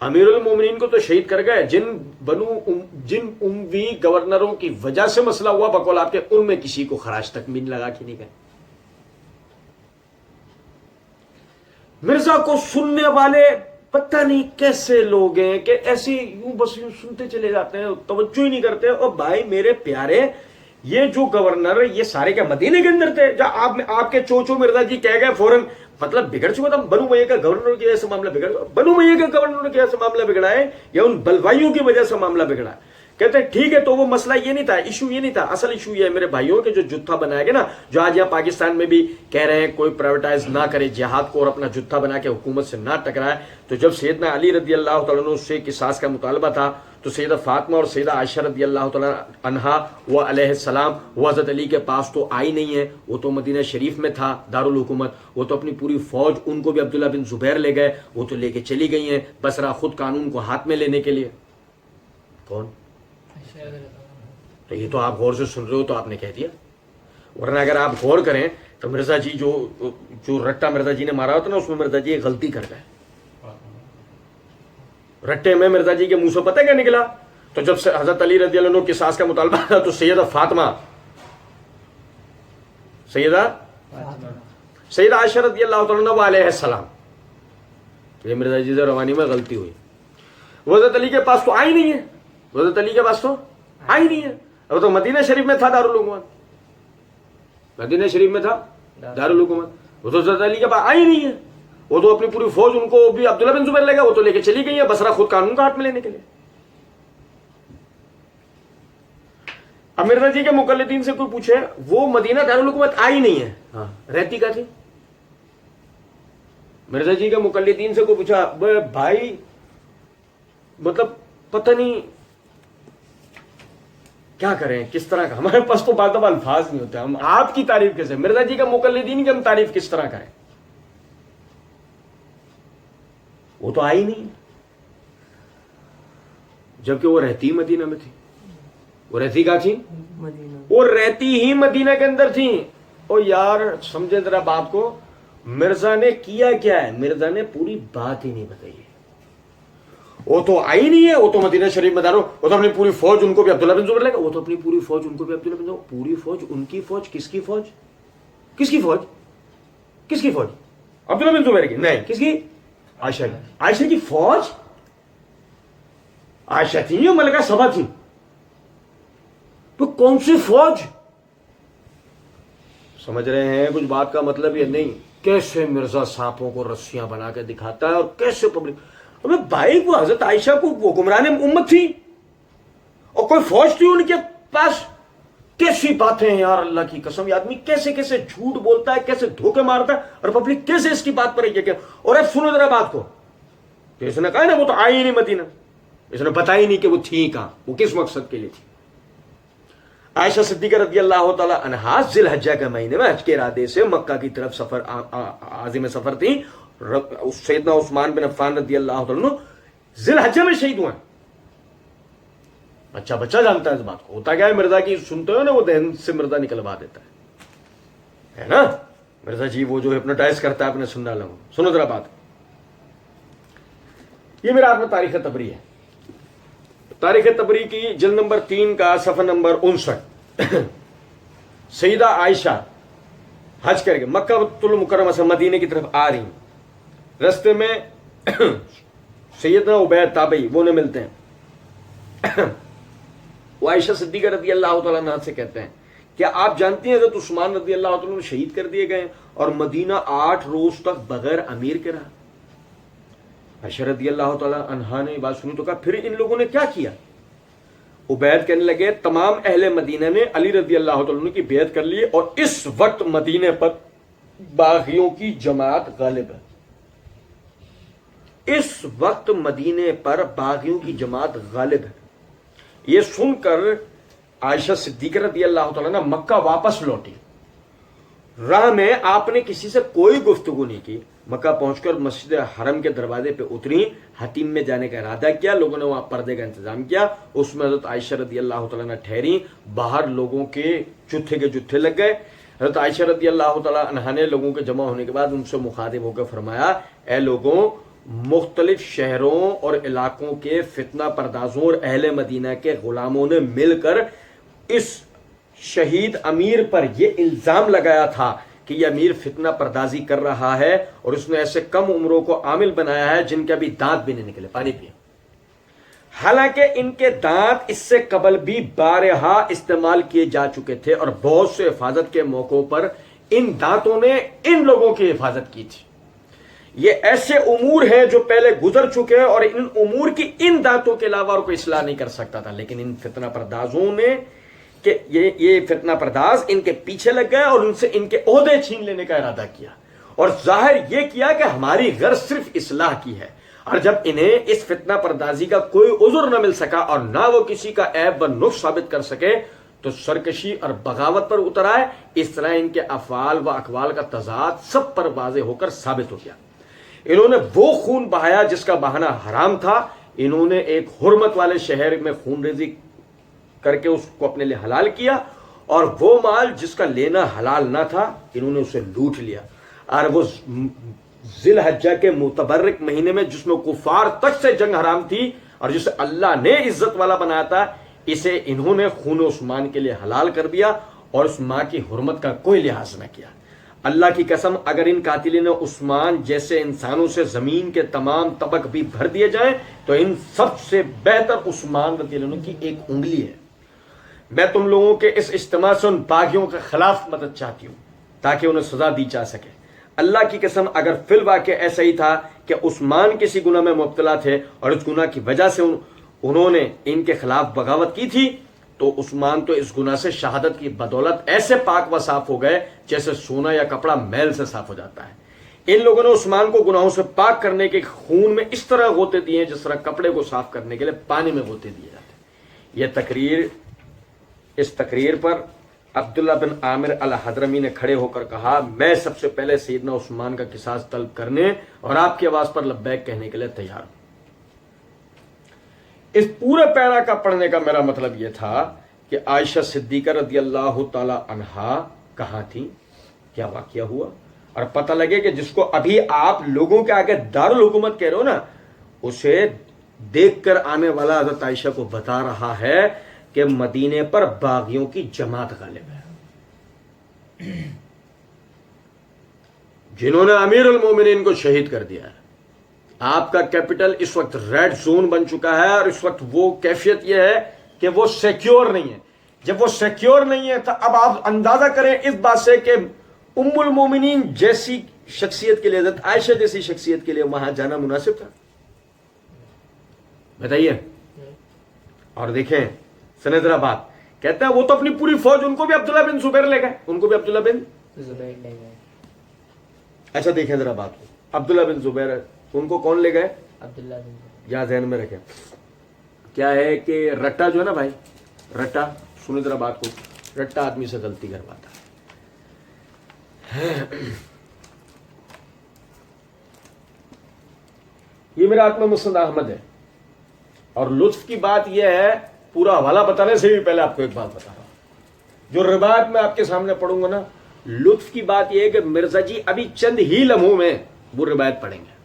امیر المومنین کو تو شہید کر گئے، جن اموی گورنروں کی وجہ سے مسئلہ ہوا بقول آپ کے، ان میں کسی کو خراج تک بھی لگا کے نہیں گئے. مرزا کو سننے والے پتہ نہیں کیسے لوگ ہیں کہ ایسی یوں بس یوں سنتے چلے جاتے ہیں، توجہ ہی نہیں کرتے. اور بھائی میرے پیارے، یہ جو گورنر یہ سارے کیا مدینے کے اندر تھے؟ جب آپ کے چوچو مرزا جی کہہ گئے فوراً مطلب بگڑ چکا تھا. بنو امیہ کا گورنر کی وجہ سے معاملہ بگڑ، بنو امیہ کے گورنر کی وجہ سے معاملہ بگڑا ہے یا ان بلوائیوں کی وجہ سے معاملہ بگڑا ہے؟ کہتے ہیں ٹھیک ہے، تو وہ مسئلہ یہ نہیں تھا، ایشو یہ نہیں تھا. اصل ایشو یہ ہے میرے بھائیوں کہ جو جتھا بنایا گیا نا، جو آج یہاں پاکستان میں بھی کہہ رہے ہیں کوئی پرائیویٹائز نہ کرے جہاد کو اور اپنا جتھا بنا کے حکومت سے نہ ٹکرائے. تو جب سیدنا علی رضی اللہ تعالیٰ عنہ سے قصاص کا مطالبہ تھا تو سیدہ فاطمہ اور سیدہ عائشہ رضی اللہ تعالیٰ عنہا و علیہ السلام وہ حضرت علی کے پاس تو آئی نہیں ہے، وہ تو مدینہ شریف میں تھا دارالحکومت. وہ تو اپنی پوری فوج، ان کو بھی عبداللہ بن زبیر لے گئے، وہ تو لے کے چلی گئی ہیں بصرہ خود قانون کو ہاتھ میں لینے کے لیے. کون؟ تو یہ تو آپ غور سے سن رہے ہو تو آپ نے کہہ دیا، ورنہ اگر آپ غور کریں تو مرزا جی جو رٹا مرزا جی نے مارا ہوتا نا، اس میں مرزا جی ایک غلطی کر گئے. رٹے میں مرزا جی کے منہ سے پتہ کیا نکلا؟ تو جب سے حضرت علی رضی اللہ عنہ کے قصاص کا مطالبہ تھا تو سیدہ عائشہ رضی اللہ تعالیٰ عنہ علیہ السلام، یہ مرزا جی سے روانی میں غلطی ہوئی. وہ حضرت علی کے پاس تو آئی نہیں ہے، وہ حضرت علی کے پاس تو آئی نہیں ہے. وہ تو مدینہ شریف میں تھا دارالحکومت، مدینہ شریف میں تھا دارالحکومت. وہ تو حضرت علی کے پاس آئی نہیں ہے، وہ تو اپنی پوری فوج، ان کو بھی عبداللہ بن زبیر لے گا، وہ تو لے کے چلی گئی ہے بصرہ خود قانون کا ہاتھ میں لینے کے لیے. اب مرزا جی کے مقلدین سے کوئی پوچھے وہ مدینہ دارالحکومت آئی نہیں ہے، ہاں رہتی کا تھی. مرزا جی کے مقلدین سے کوئی پوچھا بھائی مطلب پتہ نہیں کیا کریں، کس طرح کا، ہمارے پاس تو بعض دفعہ الفاظ نہیں ہوتے، ہم آپ کی تعریف کیسے، مرزا جی کا مقلدین کی ہم تعریف کس طرح کریں؟ وہ تو آئی نہیں، جبکہ وہ رہتی مدینہ میں تھی. وہ رہتی کہاں تھی؟ وہ رہتی ہی مدینہ کے اندر تھی. اور یار سمجھے ذرا بات کو، مرزا نے کیا کیا ہے؟ مرزا نے پوری بات ہی نہیں بتائی ہے. وہ تو آئی نہیں ہے، وہ تو مدینہ شریف میں دارو، وہ تو اپنی پوری فوج، ان کو بھی عبداللہ بن زبیر لے گا، وہ تو اپنی پوری فوج، ان کو بھی عبداللہ بن زبیر، پوری فوج ان کی فوج. کس کی فوج؟ کس کی فوج؟ کس کی فوج؟ عبداللہ بن زبیر کی نہیں، کس کی؟ عائشہ کی. عائشہ کی فوج؟ عائشہ تھی یا ملکہ سبا تھی؟ تو کون سی فوج؟ سمجھ رہے ہیں کچھ بات کا مطلب یہ نہیں. کیسے مرزا سانپوں کو رسیاں بنا کے دکھاتا ہے اور کیسے پبلک. ابے بھائی وہ حضرت عائشہ کو وہ گمراہ امت تھی اور کوئی فوج تھی ان کے پاس. کیسی باتیں ہیں یار، اللہ کی قسم، یہ آدمی کیسے کیسے جھوٹ بولتا ہے، کیسے دھوکے مارتا ہے، اور پبلک کیسے اس کی بات پر ہے. اور اب سنو ذرا بات کو، تو اس نے کہا نا وہ تو آئی نہیں مدینہ، اس نے بتائی نہیں کہ وہ تھی کہاں، وہ کس مقصد کے لیے تھی. عائشہ صدیقہ رضی اللہ تعالی عنہا ذی الحجہ کے مہینے میں حج کے ارادے سے مکہ کی طرف سفر عازم سفر تھی. سیدنا عثمان بن عفان رضی اللہ تعالیٰ عنہ ذی الحجہ میں شہید ہوئے. بچہ بچہ جانتا ہے اس بات کو. ہوتا کیا ہے، مرزا کی سنتے ہو نا، وہ دہن سے مرزا نکلوا دیتا ہے نا. مرزا جی وہ جو ہپنوٹائز کرتا ہے اپنے سننے والوں کو. سنو ذرا بات، یہ میرا آپ میں تاریخ تبری ہے. تاریخ تبری کی جلد نمبر 3 کا صفحہ نمبر 59. سیدہ عائشہ حج کر کے مکہ المکرمہ سے مدینے کی طرف آ رہی، رستے میں سیدنا عبید تابعی وہ انہیں ملتے ہیں. وہ عائشہ صدیقہ رضی اللہ تعالیٰ عنہ سے کہتے ہیں کیا آپ جانتی ہیں حضرت عثمان رضی اللہ تعالیٰ عنہ شہید کر دیے گئے اور مدینہ 8 روز تک بغیر امیر کے رہا. عائشہ رضی اللہ تعالیٰ عنہا نے بات سنی تو کہا پھر ان لوگوں نے کیا کیا؟ عبید کہنے لگے تمام اہل مدینہ نے علی رضی اللہ تعالیٰ عنہ کی بیعت کر لی اور اس وقت مدینے پر باغیوں کی جماعت غالب ہے. اس وقت مدینے پر باغیوں کی جماعت غالب ہے. یہ سن کر عائشہ صدیقہ رضی اللہ تعالیٰ عنہ مکہ واپس لوٹی. راہ میں آپ نے کسی سے کوئی گفتگو نہیں کی. مکہ پہنچ کر مسجد حرم کے دروازے پہ اتری، حتیم میں جانے کا ارادہ کیا. لوگوں نے وہاں پردے کا انتظام کیا، اس میں حضرت عائشہ رضی اللہ تعالیٰ عنہ ٹھہری. باہر لوگوں کے جتھے کے جتھے لگ گئے. حضرت عائشہ رضی اللہ تعالیٰ عنہ نے لوگوں کے جمع ہونے کے بعد ان سے مخاطب ہو کر فرمایا اے لوگوں، مختلف شہروں اور علاقوں کے فتنہ پردازوں اور اہل مدینہ کے غلاموں نے مل کر اس شہید امیر پر یہ الزام لگایا تھا کہ یہ امیر فتنہ پردازی کر رہا ہے اور اس نے ایسے کم عمروں کو عامل بنایا ہے جن کے ابھی دانت بھی نہیں نکلے، پانی پیے۔ حالانکہ ان کے دانت اس سے قبل بھی بارہا استعمال کیے جا چکے تھے اور بہت سے حفاظت کے موقعوں پر ان دانتوں نے ان لوگوں کی حفاظت کی تھی۔ یہ ایسے امور ہیں جو پہلے گزر چکے ہیں اور ان امور کی ان دانتوں کے علاوہ اور کوئی اصلاح نہیں کر سکتا تھا، لیکن ان فتنہ پردازوں نے کہ یہ فتنہ پرداز ان کے پیچھے لگ گئے اور ان سے ان کے عہدے چھین لینے کا ارادہ کیا اور ظاہر یہ کیا کہ ہماری غرض صرف اصلاح کی ہے۔ اور جب انہیں اس فتنہ پردازی کا کوئی عذر نہ مل سکا اور نہ وہ کسی کا عیب و نقص ثابت کر سکے تو سرکشی اور بغاوت پر اتر آئے۔ اس طرح ان کے افعال و اقوال کا تضاد سب پر واضح ہو کر ثابت ہو گیا۔ انہوں نے وہ خون بہایا جس کا بہانا حرام تھا، انہوں نے ایک حرمت والے شہر میں خون ریزی کر کے اس کو اپنے لیے حلال کیا، اور وہ مال جس کا لینا حلال نہ تھا انہوں نے اسے لوٹ لیا۔ اور وہ ذی الحجہ کے متبرک مہینے میں جس میں کفار تک سے جنگ حرام تھی اور جسے اللہ نے عزت والا بنایا تھا، اسے انہوں نے خون عثمان کے لیے حلال کر دیا اور اس ماں کی حرمت کا کوئی لحاظ نہ کیا۔ اللہ کی قسم اگر ان قاتلین عثمان جیسے انسانوں سے زمین کے تمام طبق بھی بھر دیے جائیں تو ان سب سے بہتر عثمان رضی اللہ عنہ کی ایک انگلی ہے۔ میں تم لوگوں کے اس اجتماع سے ان باغیوں کے خلاف مدد چاہتی ہوں تاکہ انہیں سزا دی جا سکے۔ اللہ کی قسم اگر فی الواقع ایسا ہی تھا کہ عثمان کسی گناہ میں مبتلا تھے اور اس گناہ کی وجہ سے انہوں نے ان کے خلاف بغاوت کی تھی تو عثمان تو اس گناہ سے شہادت کی بدولت ایسے پاک و صاف ہو گئے جیسے سونا یا کپڑا میل سے صاف ہو جاتا ہے۔ ان لوگوں نے عثمان کو گناہوں سے پاک کرنے کے خون میں اس طرح غوطے دیے جس طرح کپڑے کو صاف کرنے کے لیے پانی میں غوطے دیے جاتے ہیں۔ اس تقریر پر عبداللہ بن عامر الحضرمی نے کھڑے ہو کر کہا، میں سب سے پہلے سیدنا عثمان کا قصاص طلب کرنے اور آپ کی آواز پر لبیک کہنے کے لیے تیار ہوں۔ اس پورے پیرا کا پڑھنے کا میرا مطلب یہ تھا کہ عائشہ صدیقہ رضی اللہ تعالی عنہا کہاں تھی، کیا واقعہ ہوا، اور پتہ لگے کہ جس کو ابھی آپ لوگوں کے آگے دارالحکومت کہہ رہے ہو نا، اسے دیکھ کر آنے والا حضرت عائشہ کو بتا رہا ہے کہ مدینے پر باغیوں کی جماعت غالب ہے جنہوں نے امیر المومنین کو شہید کر دیا ہے۔ آپ کا کیپٹل اس وقت ریڈ زون بن چکا ہے اور اس وقت وہ کیفیت یہ ہے کہ وہ سیکیور نہیں ہے۔ جب وہ سیکیور نہیں ہے تو اب آپ اندازہ کریں اس بات سے کہ ام المومنین جیسی شخصیت کے لیے، حضرت عائشہ جیسی شخصیت کے لیے وہاں جانا مناسب تھا؟ بتائیے۔ اور دیکھیں سنیں ذرا بات، کہتے ہیں وہ تو اپنی پوری فوج، ان کو بھی عبداللہ بن زبیر لے گئے، ان کو بھی عبداللہ بن زبیر لے گئے۔ اچھا دیکھیں ذرا بات، عبداللہ بن زبیر ان کو کون لے گئے؟ عبداللہ بن زبیر۔ یا ذہن میں رکھیں کیا ہے کہ رٹا جو ہے نا بھائی، رٹا، سنیں ذرا بات کو، رٹا آدمی سے غلطی کرواتا ہے۔ یہ میرا ہاتھ میں مسند احمد ہے، اور لطف کی بات یہ ہے، پورا حوالہ بتانے سے بھی پہلے آپ کو ایک بات بتا رہا ہوں، جو روایت میں آپ کے سامنے پڑھوں گا نا، لطف کی بات یہ ہے کہ مرزا جی ابھی چند ہی لمحوں میں وہ روایت پڑھیں گے،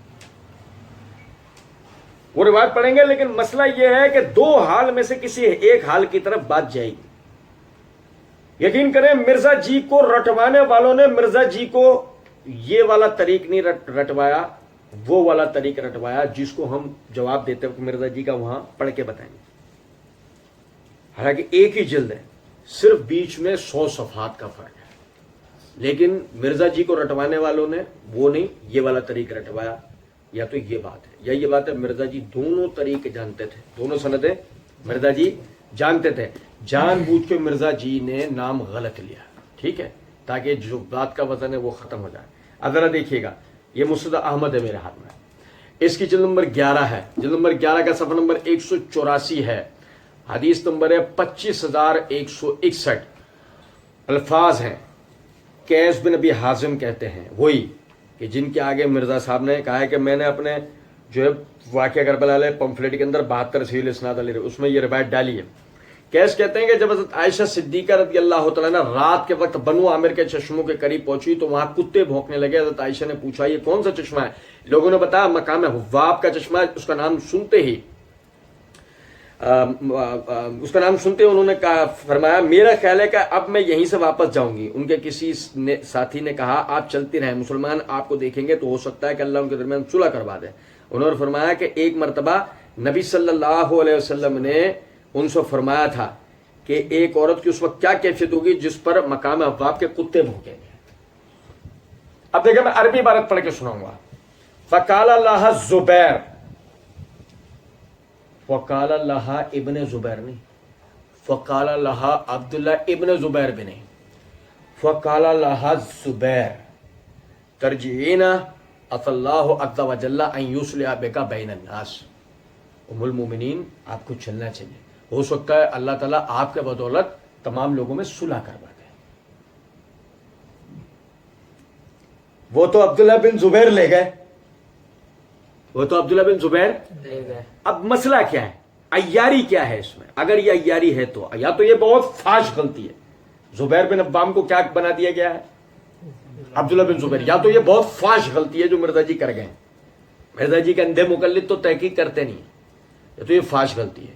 لیکن مسئلہ یہ ہے کہ دو حال میں سے کسی ایک حال کی طرف بات جائے گی۔ یقین کریں مرزا جی کو رٹوانے والوں نے مرزا جی کو یہ والا طریق نہیں رٹوایا، وہ والا طریق رٹوایا جس کو ہم جواب دیتے وقت مرزا جی کا وہاں پڑھ کے بتائیں گے۔ حالانکہ ایک ہی جلد ہے، صرف بیچ میں 100 صفحات کا فرق ہے، لیکن مرزا جی کو رٹوانے والوں نے وہ نہیں، یہ والا طریق رٹوایا۔ یا تو یہ بات ہے یا یہ بات ہے مرزا جی دونوں طریقے جانتے تھے، دونوں سندیں مرزا جی جانتے تھے، جان بوجھ کے مرزا جی نے نام غلط لیا، ٹھیک ہے، تاکہ جو بات کا وزن ہے وہ ختم ہو جائے۔ اب ذرا دیکھیے گا، یہ مسند احمد ہے میرے ہاتھ میں، اس کی جلد نمبر 11 ہے، جلد نمبر 11 کا صفحہ نمبر 184 ہے، حدیث نمبر ہے 25161۔ الفاظ ہیں، قیس بن ابی حازم کہتے ہیں، وہی کہ جن کے آگے مرزا صاحب نے کہا ہے کہ میں نے اپنے جو ہے واقعہ کربلا علیہ پمفلیٹ کے اندر 72 صحیح الاسناد علیہ اس میں یہ روایت ڈالی ہے کیس کہتے ہیں کہ جب حضرت عائشہ صدیقہ رضی اللہ تعالیٰ عنہ رات کے وقت بنو عامر کے چشموں کے قریب پہنچی تو وہاں کتے بھونکنے لگے. حضرت عائشہ نے پوچھا یہ کون سا چشمہ ہے؟ لوگوں نے بتایا مقام حواب کا چشمہ ہے. اس کا نام سنتے ہی انہوں نے فرمایا میرا خیال ہے کہ اب میں یہیں سے واپس جاؤں گی. ان کے کسی ساتھی نے کہا آپ چلتے رہیں، مسلمان آپ کو دیکھیں گے تو ہو سکتا ہے کہ اللہ ان کے درمیان صلح کروا دے. انہوں نے فرمایا کہ ایک مرتبہ نبی صلی اللہ علیہ وسلم نے ان سے فرمایا تھا کہ ایک عورت کی اس وقت کیا کیفیت ہوگی جس پر مقام حواب کے کتے بھونکیں گے. اب دیکھیں میں عربی عبارت پڑھ کے سناؤں گا. فقال اللہ زبیر، فقال اللہ ابن زبیر نہیں، فقال اللہ عبداللہ ابن زبیر بھی نہیں، فقال اللہ زبیر ترجعین عطا اللہ عز وجل ان یصلح بک بین الناس. ام المومنین آپ کو چلنا چاہیے، ہو سکتا ہے اللہ تعالیٰ آپ کے بدولت تمام لوگوں میں صلح کروا دے. وہ تو عبداللہ بن زبیر لے گئے، وہ تو عبداللہ بن زبیر لے گئے. اب مسئلہ کیا ہے؟ عیاری کیا ہے اس میں؟ اگر یہ عیاری ہے تو یا تو یہ بہت فاش غلطی ہے. زبیر بن عوام کو کیا بنا دیا گیا ہے؟ عبداللہ بن زبیر. یا تو یہ بہت فاش غلطی ہے جو مرزا جی کر گئے. مرزا جی کے اندھے مقلد تو تحقیق کرتے نہیں ہیں، یا تو یہ فاش غلطی ہے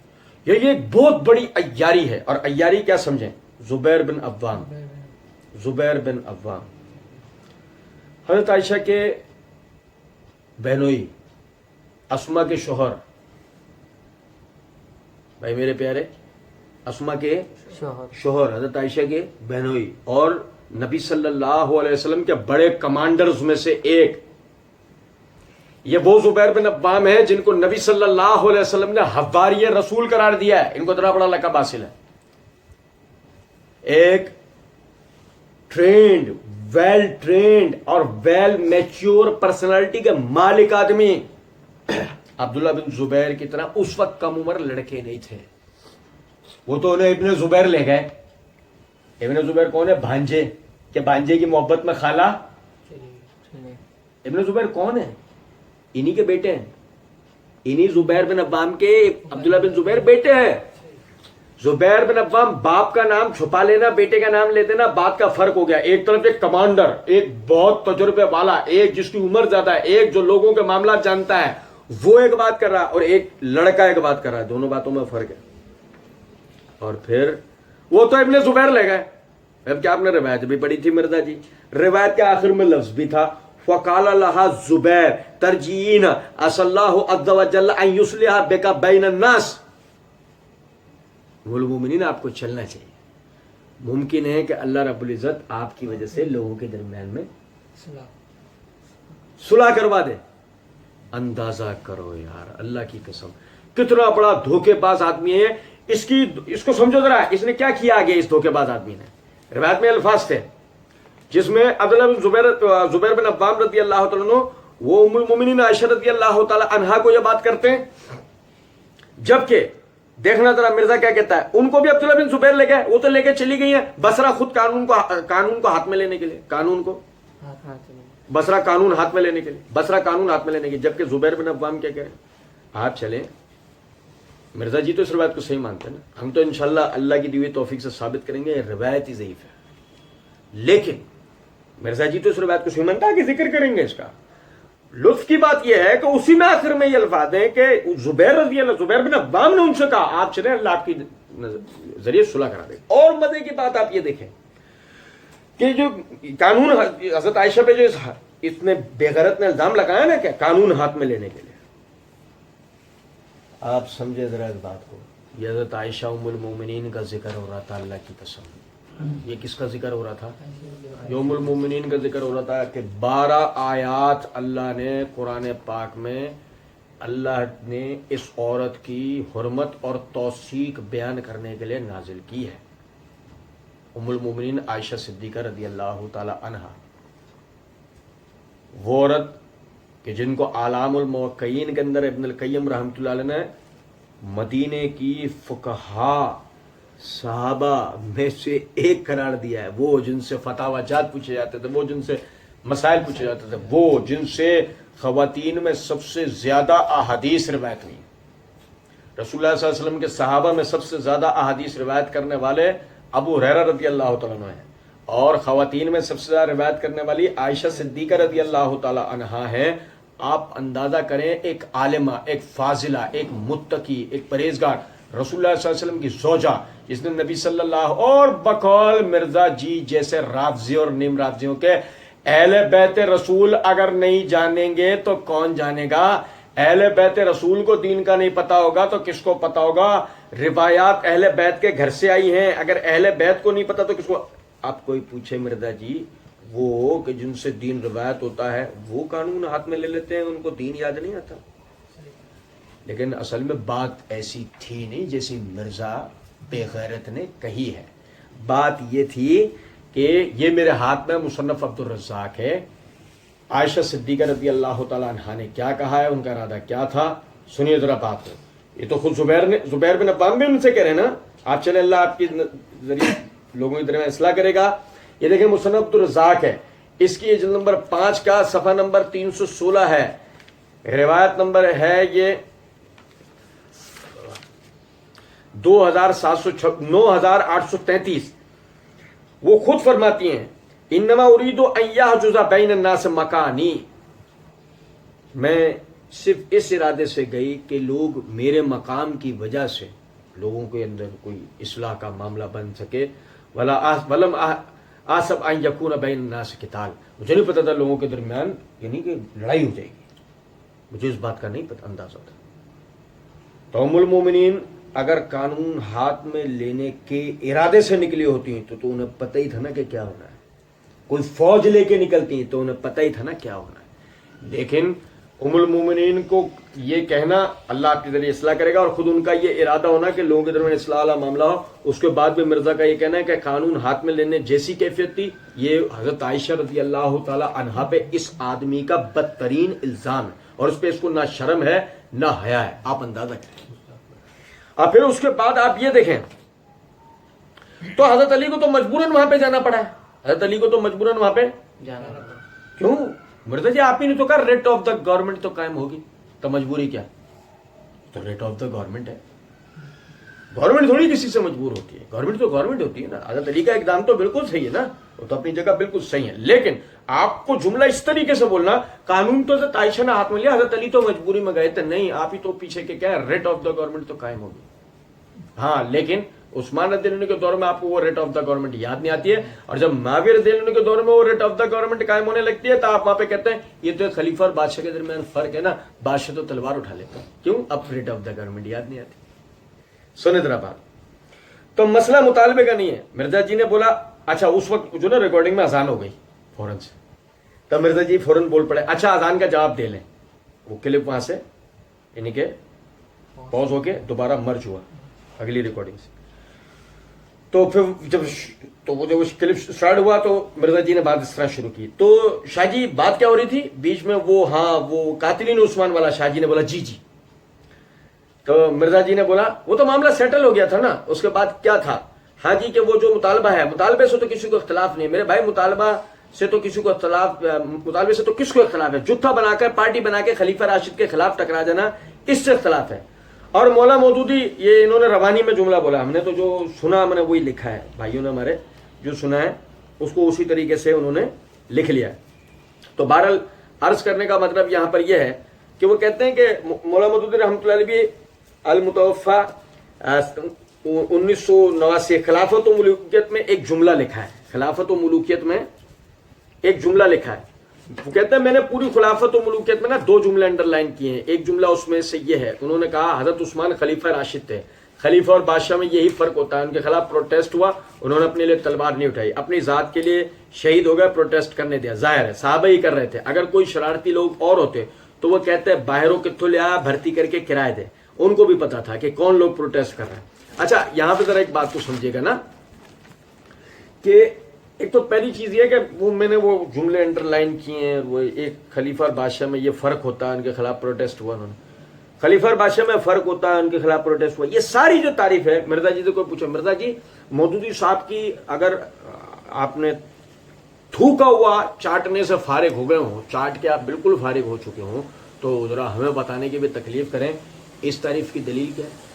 یا یہ ایک بہت بڑی عیاری ہے. اور عیاری کیا سمجھیں؟ زبیر بن عوام، زبیر بن عوام حضرت عائشہ کے بہنوئی، اسما کے شوہر. بھائی میرے پیارے، اسما کے شوہر حضرت عائشہ کے بہنوئی اور نبی صلی اللہ علیہ وسلم کے بڑے کمانڈرز میں سے ایک. یہ وہ زبیر بن عوام ہے جن کو نبی صلی اللہ علیہ وسلم نے حواری رسول قرار دیا ہے. ان کو اتنا بڑا لقب حاصل ہے. ایک ٹرینڈ، ویل ٹرینڈ اور ویل میچور پرسنالٹی کے مالک آدمی. عبداللہ بن زبیر کی طرح اس وقت کم عمر لڑکے نہیں تھے. وہ تو انہیں ابن زبیر لے گئے. ابن زبیر کون ہے؟ بھانجے، کہ بھانجے کی محبت میں خالہ. ابن زبیر کون ہے؟ انہی کے بیٹے ہیں. انہی زبیر بن عوام کے عبداللہ بن زبیر بیٹے ہیں. زبیر بن عوام باپ کا نام چھپا لینا، بیٹے کا نام لے دینا، بات کا فرق ہو گیا. ایک طرف ایک کمانڈر، ایک بہت تجربے والا، ایک جس کی عمر زیادہ ہے، ایک جو لوگوں کے معاملات جانتا ہے، وہ ایک بات کر رہا ہے، اور ایک لڑکا ایک بات کر رہا ہے. دونوں باتوں میں فرق ہے. اور پھر وہ تو ابن زبیر لے گئے. اب کیا آپ نے روایت بھی پڑھی تھی مرزا جی؟ روایت کے آخر میں لفظ بھی تھا فقال لها زبیر ترجعین عسى الله عز وجل ان يصلح بك بین الناس. مومنین آپ کو چلنا چاہیے. ممکن ہے کہ اللہ رب العزت آپ کی وجہ سے لوگوں کے درمیان میں صلح کروا دے. اندازہ کرو یار، اللہ کی قسم کتنا بڑا دھوکے باز آدمی ہے. اس کو سمجھو ذرا، اس نے کیا کیا آگے. اس دھوکے باز آدمی نے، روایت میں الفاظ تھے جس میں عبداللہ بن زبیر بن عوام رضی اللہ تعالیٰ عنہ وہ ام المومنین عائشہ رضی اللہ تعالیٰ عنہا کو یہ بات کرتے ہیں. جبکہ دیکھنا ذرا مرزا کیا کہتا ہے. ان کو بھی عبداللہ بن زبیر لے گئے، وہ تو لے کے چلی گئی ہیں بصرہ خود قانون کو ہاتھ میں لینے کے لیے، بصرہ قانون ہاتھ میں لینے کے لیے، بصرہ قانون ہاتھ میں لینے کے لیے. جبکہ زبیر بن عوام کیا کہہ رہے ہیں؟ آپ چلیں. مرزا جی تو اس روایت کو صحیح مانتے ہیں نا. ہم تو انشاءاللہ اللہ کی دی ہوئی توفیق سے ثابت کریں گے یہ روایت ہی ضعیف ہے. لیکن مرزا جی تو اس روایت کو صحیح مانتا ہے کہ ذکر کریں گے اس کا. لطف کی بات یہ ہے کہ اسی میں آخر میں یہ الفاظ ہیں کہ زبیر بن عوام نے ان سے کہا آپ چلیں، اللہ آپ کی ذریعے صلح کرا دے. اور مزے کی بات آپ یہ دیکھیں کہ جو قانون حضرت عائشہ پہ جو اس نے بے غیرت نے الزام لگایا نا کہ قانون ہاتھ میں لینے کے لیے، آپ سمجھے ذرا اس بات کو. یہ حضرت عائشہ ام المومنین کا ذکر ہو رہا تھا. اللہ کی قسم یہ کس کا ذکر ہو رہا تھا؟ ام المومنین کا ذکر ہو رہا تھا کہ 12 آیات اللہ نے قرآن پاک میں اللہ نے اس عورت کی حرمت اور توثیق بیان کرنے کے لیے نازل کی ہے. ام المومنین عائشہ صدیقہ رضی اللہ تعالی عنہا، وہ عورت کہ جن کو اعلام الموقعین کے اندر ابن القیم رحمۃ اللہ علیہ نے مدینے کی فقہا صحابہ میں سے ایک قرار دیا ہے. وہ جن سے فتاوی جات پوچھے جاتے تھے، وہ جن سے مسائل پوچھے جاتے تھے، وہ جن سے خواتین میں سب سے زیادہ احادیث روایت ہوئی. رسول اللہ صلی اللہ علیہ وسلم کے صحابہ میں سب سے زیادہ احادیث روایت کرنے والے ابو ہریرہ رضی اللہ تعالیٰ عنہ ہیں، اور خواتین میں سب سے زیادہ روایت کرنے والی عائشہ صدیقہ رضی اللہ تعالیٰ عنہا ہیں۔ آپ اندازہ کریں، ایک عالمہ، ایک فاضلہ، ایک متقی، ایک پرہیزگار، رسول اللہ صلی اللہ علیہ وسلم کی زوجہ، جس نے نبی صلی اللہ اور بقول مرزا جی جیسے رافضی اور نیم رافضیوں کے اہل بیت رسول اگر نہیں جانیں گے تو کون جانے گا؟ اہل بیت رسول کو دین کا نہیں پتا ہوگا تو کس کو پتا ہوگا؟ روایات اہل بیت کے گھر سے آئی ہیں، اگر اہل بیت کو نہیں پتا تو کس کو؟ آپ کوئی پوچھے مرزا جی وہ کہ جن سے دین روایت ہوتا ہے وہ قانون ہاتھ میں لے لیتے ہیں، ان کو دین یاد نہیں آتا۔ لیکن اصل میں بات ایسی تھی نہیں جیسی مرزا بے غیرت نے کہی ہے۔ بات یہ تھی کہ یہ میرے ہاتھ میں مصنف عبد الرزاق ہے، عائشہ صدیقہ رضی اللہ تعالیٰ عنہا نے کیا کہا ہے، ان کا ارادہ کیا تھا، سنیے ذرا بات کو۔ یہ تو خود زبیر بن عوام بھی ان سے کہہ رہے ہیں نا، آپ چلے اللہ آپ کی ذریعے لوگوں کی طرح اصلاح کرے گا۔ یہ دیکھیں مصنف عبد الرزاق ہے، اس کی جلد نمبر 5 کا صفحہ نمبر 316 ہے، روایت نمبر ہے یہ 9833۔ وہ خود فرماتی ہیں انما اريد ان يحجز بین الناس مکانی، میں صرف اس ارادے سے گئی کہ لوگ میرے مقام کی وجہ سے لوگوں کے اندر کوئی اصلاح کا معاملہ بن سکے۔ ولم آسب ان یکون بین الناس قتال، مجھے نہیں پتا تھا لوگوں کے درمیان یعنی کہ لڑائی ہو جائے گی، مجھے اس بات کا نہیں پتا اندازہ تھا۔ تو ام المومنین اگر قانون ہاتھ میں لینے کے ارادے سے نکلی ہوتی ہیں تو انہیں پتہ ہی تھا نا کہ کیا ہونا ہے، کوئی فوج لے کے نکلتی ہیں تو انہیں پتہ ہی تھا نا کیا ہونا ہے۔ لیکن ام المومنین کو یہ کہنا اللہ آپ کے ذریعے اصلاح کرے گا، اور خود ان کا یہ ارادہ ہونا کہ لوگوں کے درمیان اصلاح والا معاملہ ہو، اس کے بعد بھی مرزا کا یہ کہنا ہے کہ قانون ہاتھ میں لینے جیسی کیفیت تھی، یہ حضرت عائشہ رضی اللہ تعالی عنہا پہ اس آدمی کا بدترین الزام ہے، اور اس پہ اس کو نہ شرم ہے نہ حیا ہے، آپ اندازہ کریں۔ اور پھر اس کے بعد آپ یہ دیکھیں تو حضرت علی کو تو مجبوراً وہاں پہ جانا پڑا ہے، حضرت علی کو تو مجبوراً وہاں پہ جانا پڑا۔ کیوں مرزا جی آپ ہی نے تو کہا ریٹ آف دا گورنمنٹ تو قائم ہوگی، تو مجبوری کیا؟ تو ریٹ آف دا گورنمنٹ ہے، گورنمنٹ تھوڑی کسی سے مجبور ہوتی ہے، گورنمنٹ تو گورنمنٹ ہوتی ہے نا۔ حضرت علی کا اقدام تو بالکل صحیح ہے نا، وہ تو اپنی جگہ بالکل صحیح ہے، لیکن آپ کو جملہ اس طریقے سے بولنا قانون تو حضرت عائشہ نے ہاتھ میں لیا، حضرت علی تو مجبوری میں گئے تھے، نہیں آپ ہی تو پیچھے کے کیا ہے ریٹ آف دا گورنمنٹ تو قائم ہوگی۔ ہاں لیکن عثمان رضی اللہ عنہ کے دور میں آپ کو وہ ریٹ آف دا گورنمنٹ یاد نہیں آتی ہے، اور جب معاویہ رضی اللہ عنہ کے دور میں وہ ریٹ آف دا گورنمنٹ قائم ہونے لگتی ہے تو آپ وہاں پہ کہتے ہیں یہ تو خلیفہ اور بادشاہ کے درمیان فرق ہے نا، بادشاہ تو تلوار اٹھا لیتا ہے، کیوں؟ اب ریٹ آف دا گورنمنٹ یاد نہیں آتی۔ سنیں ذرا بات، تو مسئلہ مطالبے کا نہیں ہے۔ مرزا جی نے بولا اچھا، اس وقت جو نا ریکارڈنگ میں اذان ہو گئی فوراً سے، تب مرزا جی فوراً بول پڑے اچھا اذان کا جواب دے لیں، وہ کلپ وہاں سے یعنی کہ پاز ہو کے دوبارہ مرج ہوا اگلی ریکارڈنگ سے۔ تو پھر جب کلپ سٹارٹ ہوا تو مرزا جی نے بات اس طرح شروع کی، تو شاہ جی بات کیا ہو رہی تھی بیچ میں؟ وہ قاتلین عثمان والا شاہ جی نے بولا جی جی، تو مرزا جی نے بولا وہ تو معاملہ سیٹل ہو گیا تھا نا، اس کے بعد کیا تھا؟ ہاں جی کہ وہ جو مطالبہ ہے، مطالبے سے تو کسی کو اختلاف نہیں میرے بھائی، مطالبہ سے تو کسی کو اختلاف، مطالبے سے تو کس کو اختلاف ہے؟ جتھا بنا کر پارٹی بنا کے خلیفہ راشد کے خلاف ٹکرا جانا، اس سے اختلاف ہے۔ اور مولا مودودی یہ انہوں نے روانی میں جملہ بولا، ہم نے تو جو سنا ہم نے وہی لکھا ہے، بھائیوں نے ہمارے جو سنا ہے اس کو اسی طریقے سے انہوں نے لکھ لیا ہے۔ تو بہرحال عرض کرنے کا مطلب یہاں پر یہ ہے کہ وہ کہتے ہیں کہ مولا مودودی رحمۃ اللہ علیہ المتوفا 1989 خلافت و ملوکیت میں ایک جملہ لکھا ہے، خلافت و ملوکیت میں ایک جملہ لکھا ہے، وہ کہتے ہیں میں نے پوری خلافت و ملوکیت میں نا 2 جملے انڈر لائن کیے ہیں۔ ایک جملہ اس میں سے یہ ہے، انہوں نے کہا حضرت عثمان خلیفہ راشد تھے، خلیفہ اور بادشاہ میں یہی فرق ہوتا ہے، ان کے خلاف پروٹیسٹ ہوا، انہوں نے اپنے لیے تلوار نہیں اٹھائی، اپنی ذات کے لیے شہید ہو گئے، پروٹیسٹ کرنے دیا، ظاہر ہے صحابہ ہی کر رہے تھے، اگر کوئی شرارتی لوگ اور ہوتے تو وہ کہتے ہیں باہروں کتوں لیا بھرتی کر کے کرائے دے، ان کو بھی پتا تھا کہ کون لوگ پروٹیسٹ کر رہے ہیں۔ اچھا یہاں پہ ذرا ایک بات کو سمجھیے گا نا، کہ ایک تو پہلی چیز یہ ہے کہ وہ میں نے وہ جملے انڈر لائن کیے ہیں، وہ ایک خلیفہ اور بادشاہ میں یہ فرق ہوتا ہے، ان کے خلاف پروٹیسٹ ہوا، انہوں نے خلیفہ اور بادشاہ میں فرق ہوتا ہے، ان کے خلاف پروٹیسٹ ہوا، یہ ساری جو تعریف ہے مرزا جی سے کوئی پوچھو، مرزا جی مودودی صاحب کی اگر آپ نے تھوکا ہوا چاٹنے سے فارغ ہو گئے ہوں، چاٹ کے آپ بالکل فارغ ہو چکے ہوں، تو ذرا ہمیں بتانے کی بھی تکلیف کریں اس تعریف کی دلیل کیا ہے؟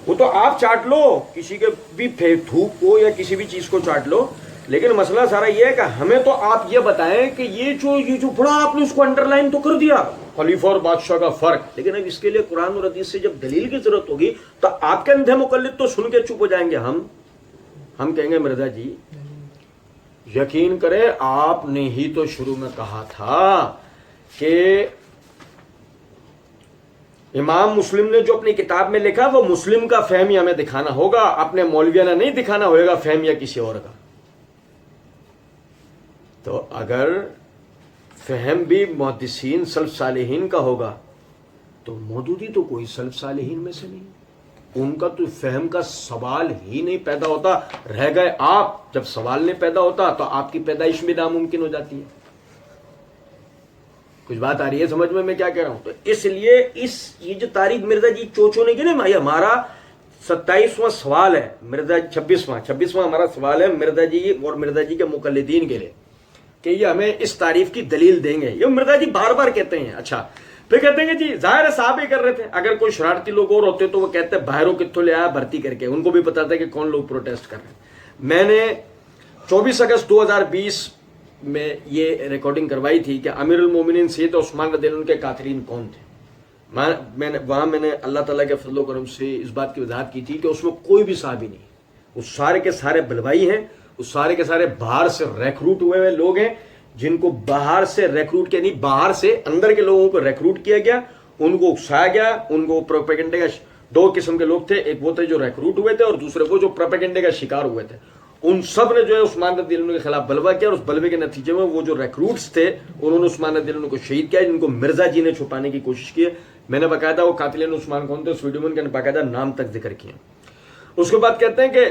وہ تو آپ چاٹ لو کسی کے بھی تھوک کو یا کسی بھی چیز کو چاٹ لو، لیکن مسئلہ سارا یہ ہے کہ ہمیں تو آپ یہ بتائیں کہ یہ جو پڑھا آپ نے اس کو انڈر لائن تو کر دیا، خلیفہ اور بادشاہ کا فرق، لیکن اب اس کے لیے قرآن اور حدیث سے جب دلیل کی ضرورت ہوگی تو آپ کے اندھے مقلد تو سن کے چپ ہو جائیں گے، ہم کہیں گے مرزا جی یقین کریں آپ نے ہی تو شروع میں کہا تھا کہ امام مسلم نے جو اپنی کتاب میں لکھا وہ مسلم کا فہم ہمیں دکھانا ہوگا، اپنے مولویانہ نہیں دکھانا ہوگا فہم یا کسی اور کا۔ تو اگر فہم بھی محدثین سلف صالحین کا ہوگا تو مودودی تو کوئی سلف صالحین میں سے نہیں، ان کا تو فہم کا سوال ہی نہیں پیدا ہوتا، رہ گئے آپ، جب سوال نہیں پیدا ہوتا تو آپ کی پیدائش بھی ناممکن ہو جاتی ہے۔ کچھ بات آ رہی ہے سمجھ میں کیا کہہ رہا ہوں؟ تو اس لیے یہ جو تاریخ مرزا جی چوچو نے کی نا، یہ ہمارا 27واں سوال ہے، مرزا 26واں ہمارا سوال ہے مرزا جی اور مرزا جی کے مقلدین کے لیے کہ یہ ہمیں اس تعریف کی دلیل دیں گے۔ یہ مرزا جی بار بار کہتے ہیں۔ اچھا پھر کہتے ہیں کہ جی ظاہر ہے صاحب ہی کر رہے تھے، اگر کوئی شرارتی لوگ اور ہوتے تو وہ کہتے ہیں باہروں کتوں لے آیا بھرتی کر کے، ان کو بھی پتا تھا کہ کون لوگ پروٹیسٹ کر رہے ہیں۔ میں نے 24 اگست 2020 میں یہ ریکارڈنگ کروائی تھی کہ امیر المومنین سید عثمان رضی اللہ عنہ کے قاتلین کون تھے۔ میں نے اللہ تعالیٰ کے فضل و کرم سے اس بات کی وضاحت کی تھی کہ اس میں کوئی بھی صحابی نہیں، وہ سارے کے سارے بلوائی ہیں، وہ سارے کے سارے باہر سے ریکروٹ ہوئے ہوئے لوگ ہیں، جن کو باہر سے ریکروٹ کیا، نہیں باہر سے اندر کے لوگوں کو ریکروٹ کیا گیا، ان کو اکسایا گیا، ان کو پروپیگنڈے کا دو قسم کے لوگ تھے، ایک وہ تھے جو ریکروٹ ہوئے تھے اور دوسرے وہ جو پروپیگنڈے کا شکار ہوئے تھے۔ ان سب نے جو ہے عثمان رضی اللہ عنہ کے خلاف بلوا کیا، اور اس بلوے کے نتیجے میں وہ جو ریکروٹس تھے انہوں نے عثمان رضی اللہ عنہ کو شہید کیا، جن کو مرزا جی نے چھپانے کی کوشش کی ہے۔ میں نے باقاعدہ وہ قاتلین عثمان کون تھے اس ویڈیو میں ان کا باقاعدہ نام تک ذکر کیا۔ اس کے بعد کہتے ہیں کہ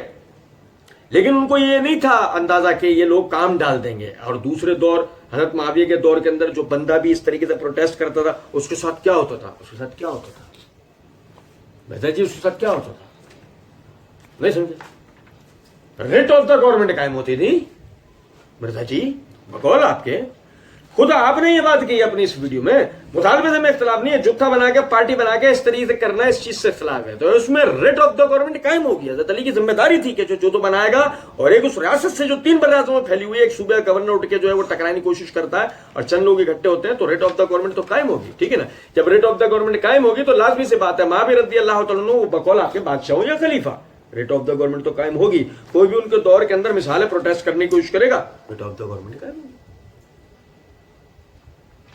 لیکن ان کو یہ نہیں تھا اندازہ کہ یہ لوگ کام ڈال دیں گے، اور دوسرے دور حضرت معاویہ کے دور کے اندر جو بندہ بھی اس طریقے سے پروٹیسٹ کرتا تھا اس کے ساتھ کیا ہوتا تھا، مرزا جی اس کے ساتھ کیا ہوتا تھا نہیں سمجھے؟ ریٹ آف دا گورنمنٹ قائم ہوتی تھی مرزا جی، بقول آپ کے خود آپ نے یہ بات کی اپنی اس ویڈیو میں، مطالبے سے میں اختلاف نہیں ہے، جتھا بنا کے پارٹی بنا کے اس طریقے سے کرنا اس چیز سے اختلاف ہے، تو اس میں ریٹ آف دا گورنمنٹ قائم ہو گیا۔ حضرت علی کی ذمہ داری تھی کہ جو تو بنائے گا، اور ایک اس ریاست سے جو 3 ریاستوں میں پھیلی ہوئی ہے، ایک صوبے کا گورنر اٹھ کے جو ہے وہ ٹکرانے کی کوشش کرتا ہے اور چند لوگ اکٹھے ہوتے ہیں، تو ریٹ آف دا گورنمنٹ تو قائم ہوگی، ٹھیک ہے نا؟ جب ریٹ آف دا گورنمنٹ قائم ہوگی تو لازمی سی بات ہے معاویہ رضی اللہ تعالیٰ عنہ وہ بقول آپ کے بادشاہ ہو یا خلیفہ، ریٹ آف دا گورنمنٹ تو قائم ہوگی۔ کوئی بھی ان کے دور کے اندر مثالیں پروٹیسٹ کرنے کی کوشش کرے گا، ریٹ آف دا گورنمنٹ قائم ہوگی۔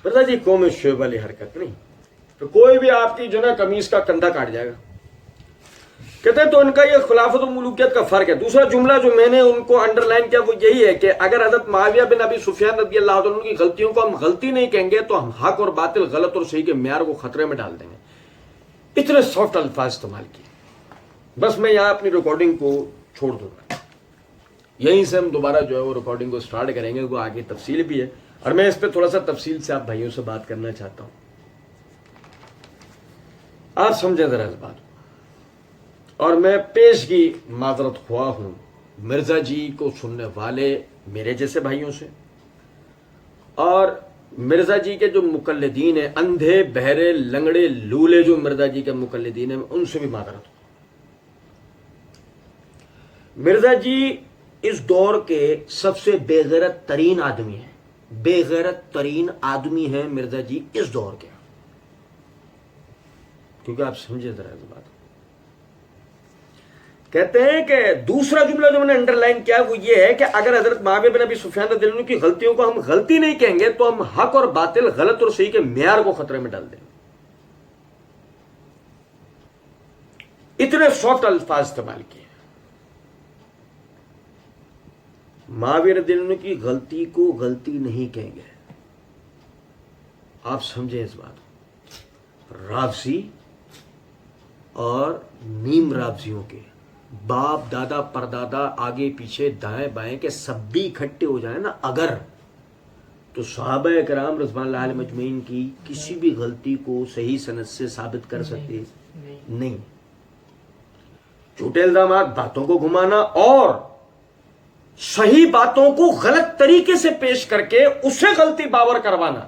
مرزا جی قوم شعیب والی حرکت نہیں، تو کوئی بھی آپ کی جو نا قمیص کا کندھا کاٹ جائے گا۔ کہتے ہیں تو ان کا یہ خلافت و ملوکیت کا فرق ہے۔ دوسرا جملہ جو میں نے ان کو انڈر لائن کیا وہ یہی ہے کہ اگر حضرت معاویہ بن ابی سفیان رضی اللہ عنہ کی غلطیوں کو ہم غلطی نہیں کہیں گے تو ہم حق اور باطل، غلط اور صحیح کے معیار کو خطرے میں ڈال دیں گے۔ اتنے سافٹ الفاظ استعمال کیے۔ بس میں یہاں اپنی ریکارڈنگ کو چھوڑ دوں گا، یہیں سے ہم دوبارہ جو ہے وہ ریکارڈنگ کو سٹارٹ کریں گے، وہ آگے تفصیل بھی ہے، اور میں اس پہ تھوڑا سا تفصیل سے آپ بھائیوں سے بات کرنا چاہتا ہوں۔ آپ سمجھیں ذرا اس بات کو، اور میں پیشگی معذرت خواہ ہوں مرزا جی کو سننے والے میرے جیسے بھائیوں سے، اور مرزا جی کے جو مقلدین ہیں، اندھے بہرے لنگڑے لولے جو مرزا جی کے مقلدین ہیں، ان سے بھی معذرت ہوں۔ مرزا جی اس دور کے سب سے بے غیرت ترین آدمی ہیں، بے غیرت ترین آدمی ہیں مرزا جی اس دور کے، کیونکہ آپ سمجھے ذرا اس بات۔ کہتے ہیں کہ دوسرا جملہ جو میں نے انڈر لائن کیا وہ یہ ہے کہ اگر حضرت معاویہ بن ابی سفیان رضی اللہ عنہ کی غلطیوں کو ہم غلطی نہیں کہیں گے تو ہم حق اور باطل، غلط اور صحیح کے معیار کو خطرے میں ڈال دیں گے۔ اتنے سافٹ الفاظ استعمال کیے۔ معاویہ رضی اللہ عنہ کی غلطی کو غلطی نہیں کہیں گے، آپ سمجھیں اس بات کو۔ رافضی اور نیم رافضیوں کے باپ دادا پردادا آگے پیچھے دائیں بائیں کے سب بھی اکٹھے ہو جائیں نا اگر، تو صحابہ کرام رضوان اللہ علیہم اجمعین کی کسی بھی غلطی کو صحیح سند سے ثابت کر سکتے نہیں۔ جھوٹے الزامات، باتوں کو گھمانا اور صحیح باتوں کو غلط طریقے سے پیش کر کے اسے غلطی باور کروانا،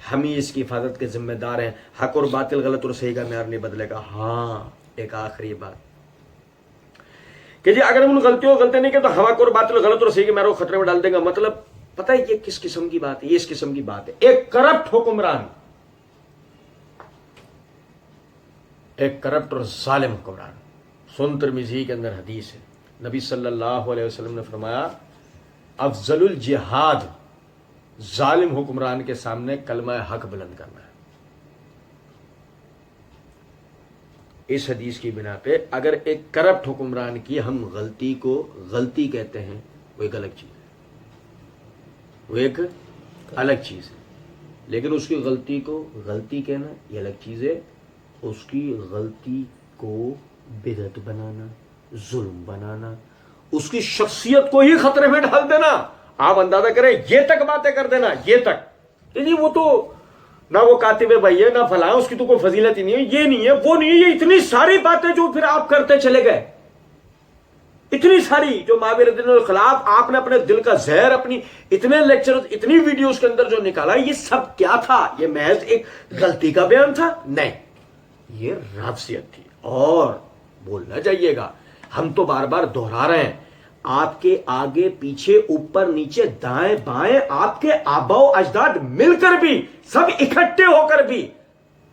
ہم ہی اس کی حفاظت کے ذمہ دار ہیں, حق اور باطل غلط اور صحیح کا معیار نہیں بدلے گا. ہاں ایک آخری بات کہ جی اگر ہم ان غلطیوں غلطی نہیں کہ تو حق اور باطل غلط اور صحیح کے معیار کو خطرے میں ڈال دیں گا. مطلب پتہ ہے یہ کس قسم کی بات ہے؟ یہ اس قسم کی بات ہے, ایک کرپٹ حکمران, ایک کرپٹ اور ظالم حکمران. سن ترمذی کے اندر حدیث ہے, نبی صلی اللہ علیہ وسلم نے فرمایا افضل الجہاد ظالم حکمران کے سامنے کلمہ حق بلند کرنا ہے. اس حدیث کی بنا پہ اگر ایک کرپٹ حکمران کی ہم غلطی کو غلطی کہتے ہیں, وہ ایک الگ چیز ہے, وہ ایک الگ چیز ہے. لیکن اس کی غلطی کو غلطی کہنا یہ الگ چیز ہے. اس کی غلطی کو بدعت بنانا, ظلم بنانا, اس کی شخصیت کو ہی خطرے میں ڈال دینا. آپ اندازہ کریں یہ تک باتیں کر دینا, یہ تک نہیں, وہ تو نہ وہ کاتب بھائی ہے نہ فلاں, اس کی تو کوئی فضیلت ہی نہیں ہے, یہ نہیں ہے وہ نہیں ہے, یہ اتنی ساری باتیں جو پھر آپ کرتے چلے گئے, اتنی ساری جو معاویہ رضی اللہ عنہ کے خلاف آپ نے اپنے دل کا زہر اپنی اتنے لیکچر اتنی ویڈیوز کے اندر جو نکالا, یہ سب کیا تھا؟ یہ محض ایک غلطی کا بیان تھا؟ نہیں, یہ رافضیت تھی. اور بول نہ جائیے گا, ہم تو بار بار دہرا رہے ہیں, آپ کے آگے پیچھے اوپر نیچے دائیں بائیں آپ کے آبا و اجداد مل کر بھی, سب اکٹھے ہو کر بھی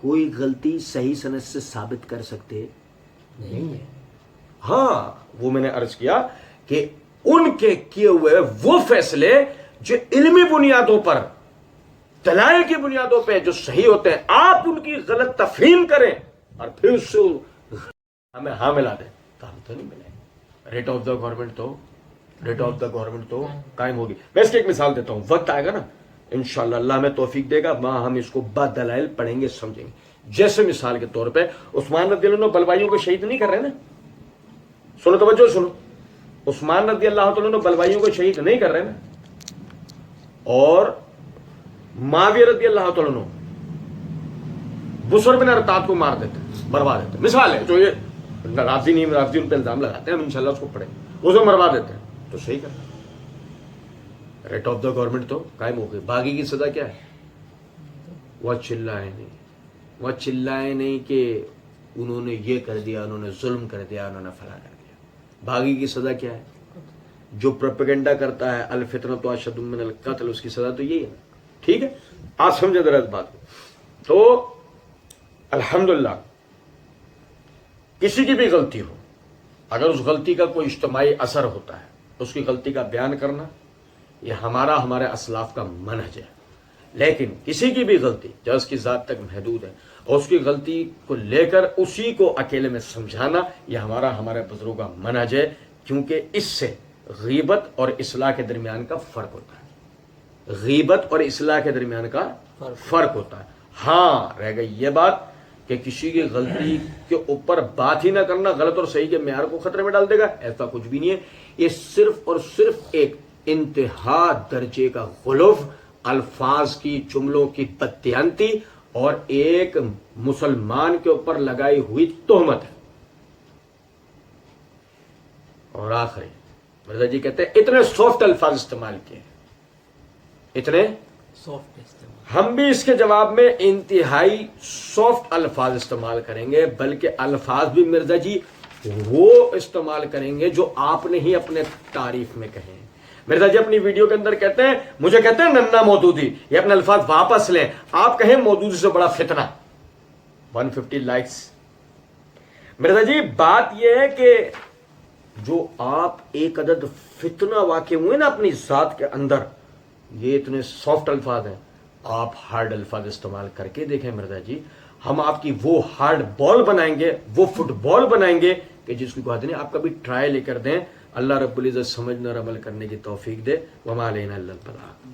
کوئی غلطی صحیح سند سے ثابت کر سکتے نہیں ہے. ہاں وہ میں نے عرض کیا کہ ان کے کیے ہوئے وہ فیصلے جو علمی بنیادوں پر دلائل کی بنیادوں پہ جو صحیح ہوتے ہیں, آپ ان کی غلط تفہیم کریں اور پھر اس سے ہمیں ہاں ملا دیں, تو ہم تو نہیں ملیں. ریٹ آف دا گورنمنٹ تو قائم ہوگی. میں اس کی ایک مثال دیتا ہوں, وقت آئے گا نا انشاءاللہ, اللہ ہمیں توفیق دے گا, وہاں ہم اس کو بدلائل پڑھیں گے, سمجھیں گے. جیسے مثال کے طور پہ عثمان رضی اللہ عنہ بلوائیوں کو شہید نہیں کر رہے نا, سنو توجہ سنو, عثمان رضی اللہ عنہ بلوائیوں کو شہید نہیں کر رہے نا, اور معاویہ رضی اللہ عنہ بسر بن ارتاد کو مار دیتے, مروا دیتے. مثال ہے جو یہ رافضی نہیں, رافضی ان پہ الزام لگاتے ہیں, ہم انشاءاللہ اس کو پڑھیں, اسے مروا دیتے ہیں, تو صحیح کرتے. ریٹ آف دا گورنمنٹ تو قائم ہو گئی. باغی کی سزا کیا ہے؟ وہ چلائے نہیں کہ انہوں نے یہ کر دیا, انہوں نے ظلم کر دیا, انہوں نے فلاں کر دیا. باغی کی سزا کیا ہے؟ جو پروپیگنڈا کرتا ہے الفتنۃ اشد من القتل, اس کی سزا تو یہی ہے. ٹھیک ہے, آپ سمجھے ذرا اس بات کو. تو الحمدللہ کسی کی بھی غلطی ہو, اگر اس غلطی کا کوئی اجتماعی اثر ہوتا ہے, اس کی غلطی کا بیان کرنا یہ ہمارے اسلاف کا منہج ہے. لیکن کسی کی بھی غلطی جو اس کی ذات تک محدود ہے, اور اس کی غلطی کو لے کر اسی کو اکیلے میں سمجھانا, یہ ہمارے بزرگوں کا منہج ہے. کیونکہ اس سے غیبت اور اصلاح کے درمیان کا فرق ہوتا ہے. غیبت اور اصلاح کے درمیان کا فرق ہوتا ہے. ہاں رہ گئی یہ بات کہ کسی کی غلطی کے اوپر بات ہی نہ کرنا غلط اور صحیح کے معیار کو خطرے میں ڈال دے گا, ایسا کچھ بھی نہیں ہے. یہ صرف اور صرف ایک انتہا درجے کا غلف, الفاظ کی جملوں کی بددیانتی اور ایک مسلمان کے اوپر لگائی ہوئی تہمت ہے. اور آخری مرزا جی کہتے ہیں اتنے سافٹ الفاظ استعمال کیے, اتنے سافٹ استعمال, ہم بھی اس کے جواب میں انتہائی سافٹ الفاظ استعمال کریں گے, بلکہ الفاظ بھی مرزا جی وہ استعمال کریں گے جو آپ نے ہی اپنے تعریف میں کہے. مرزا جی اپنی ویڈیو کے اندر کہتے ہیں, مجھے کہتے ہیں ننا مودودی, یہ اپنے الفاظ واپس لیں, آپ کہیں مودودی سے بڑا فتنہ. 150 لائکس. مرزا جی بات یہ ہے کہ جو آپ ایک عدد فتنہ واقع ہوئے نا اپنی ذات کے اندر, یہ اتنے سافٹ الفاظ ہیں, آپ ہارڈ الفاظ استعمال کر کے دیکھیں مرزا جی, ہم آپ کی وہ ہارڈ بال بنائیں گے, وہ فٹ بال بنائیں گے کہ جس کی بات نہیں. آپ کبھی ٹرائی لے کر دیں, اللہ رب العزت سمجھنے اور عمل کرنے کی توفیق دے. وما علینا الا البلاغ.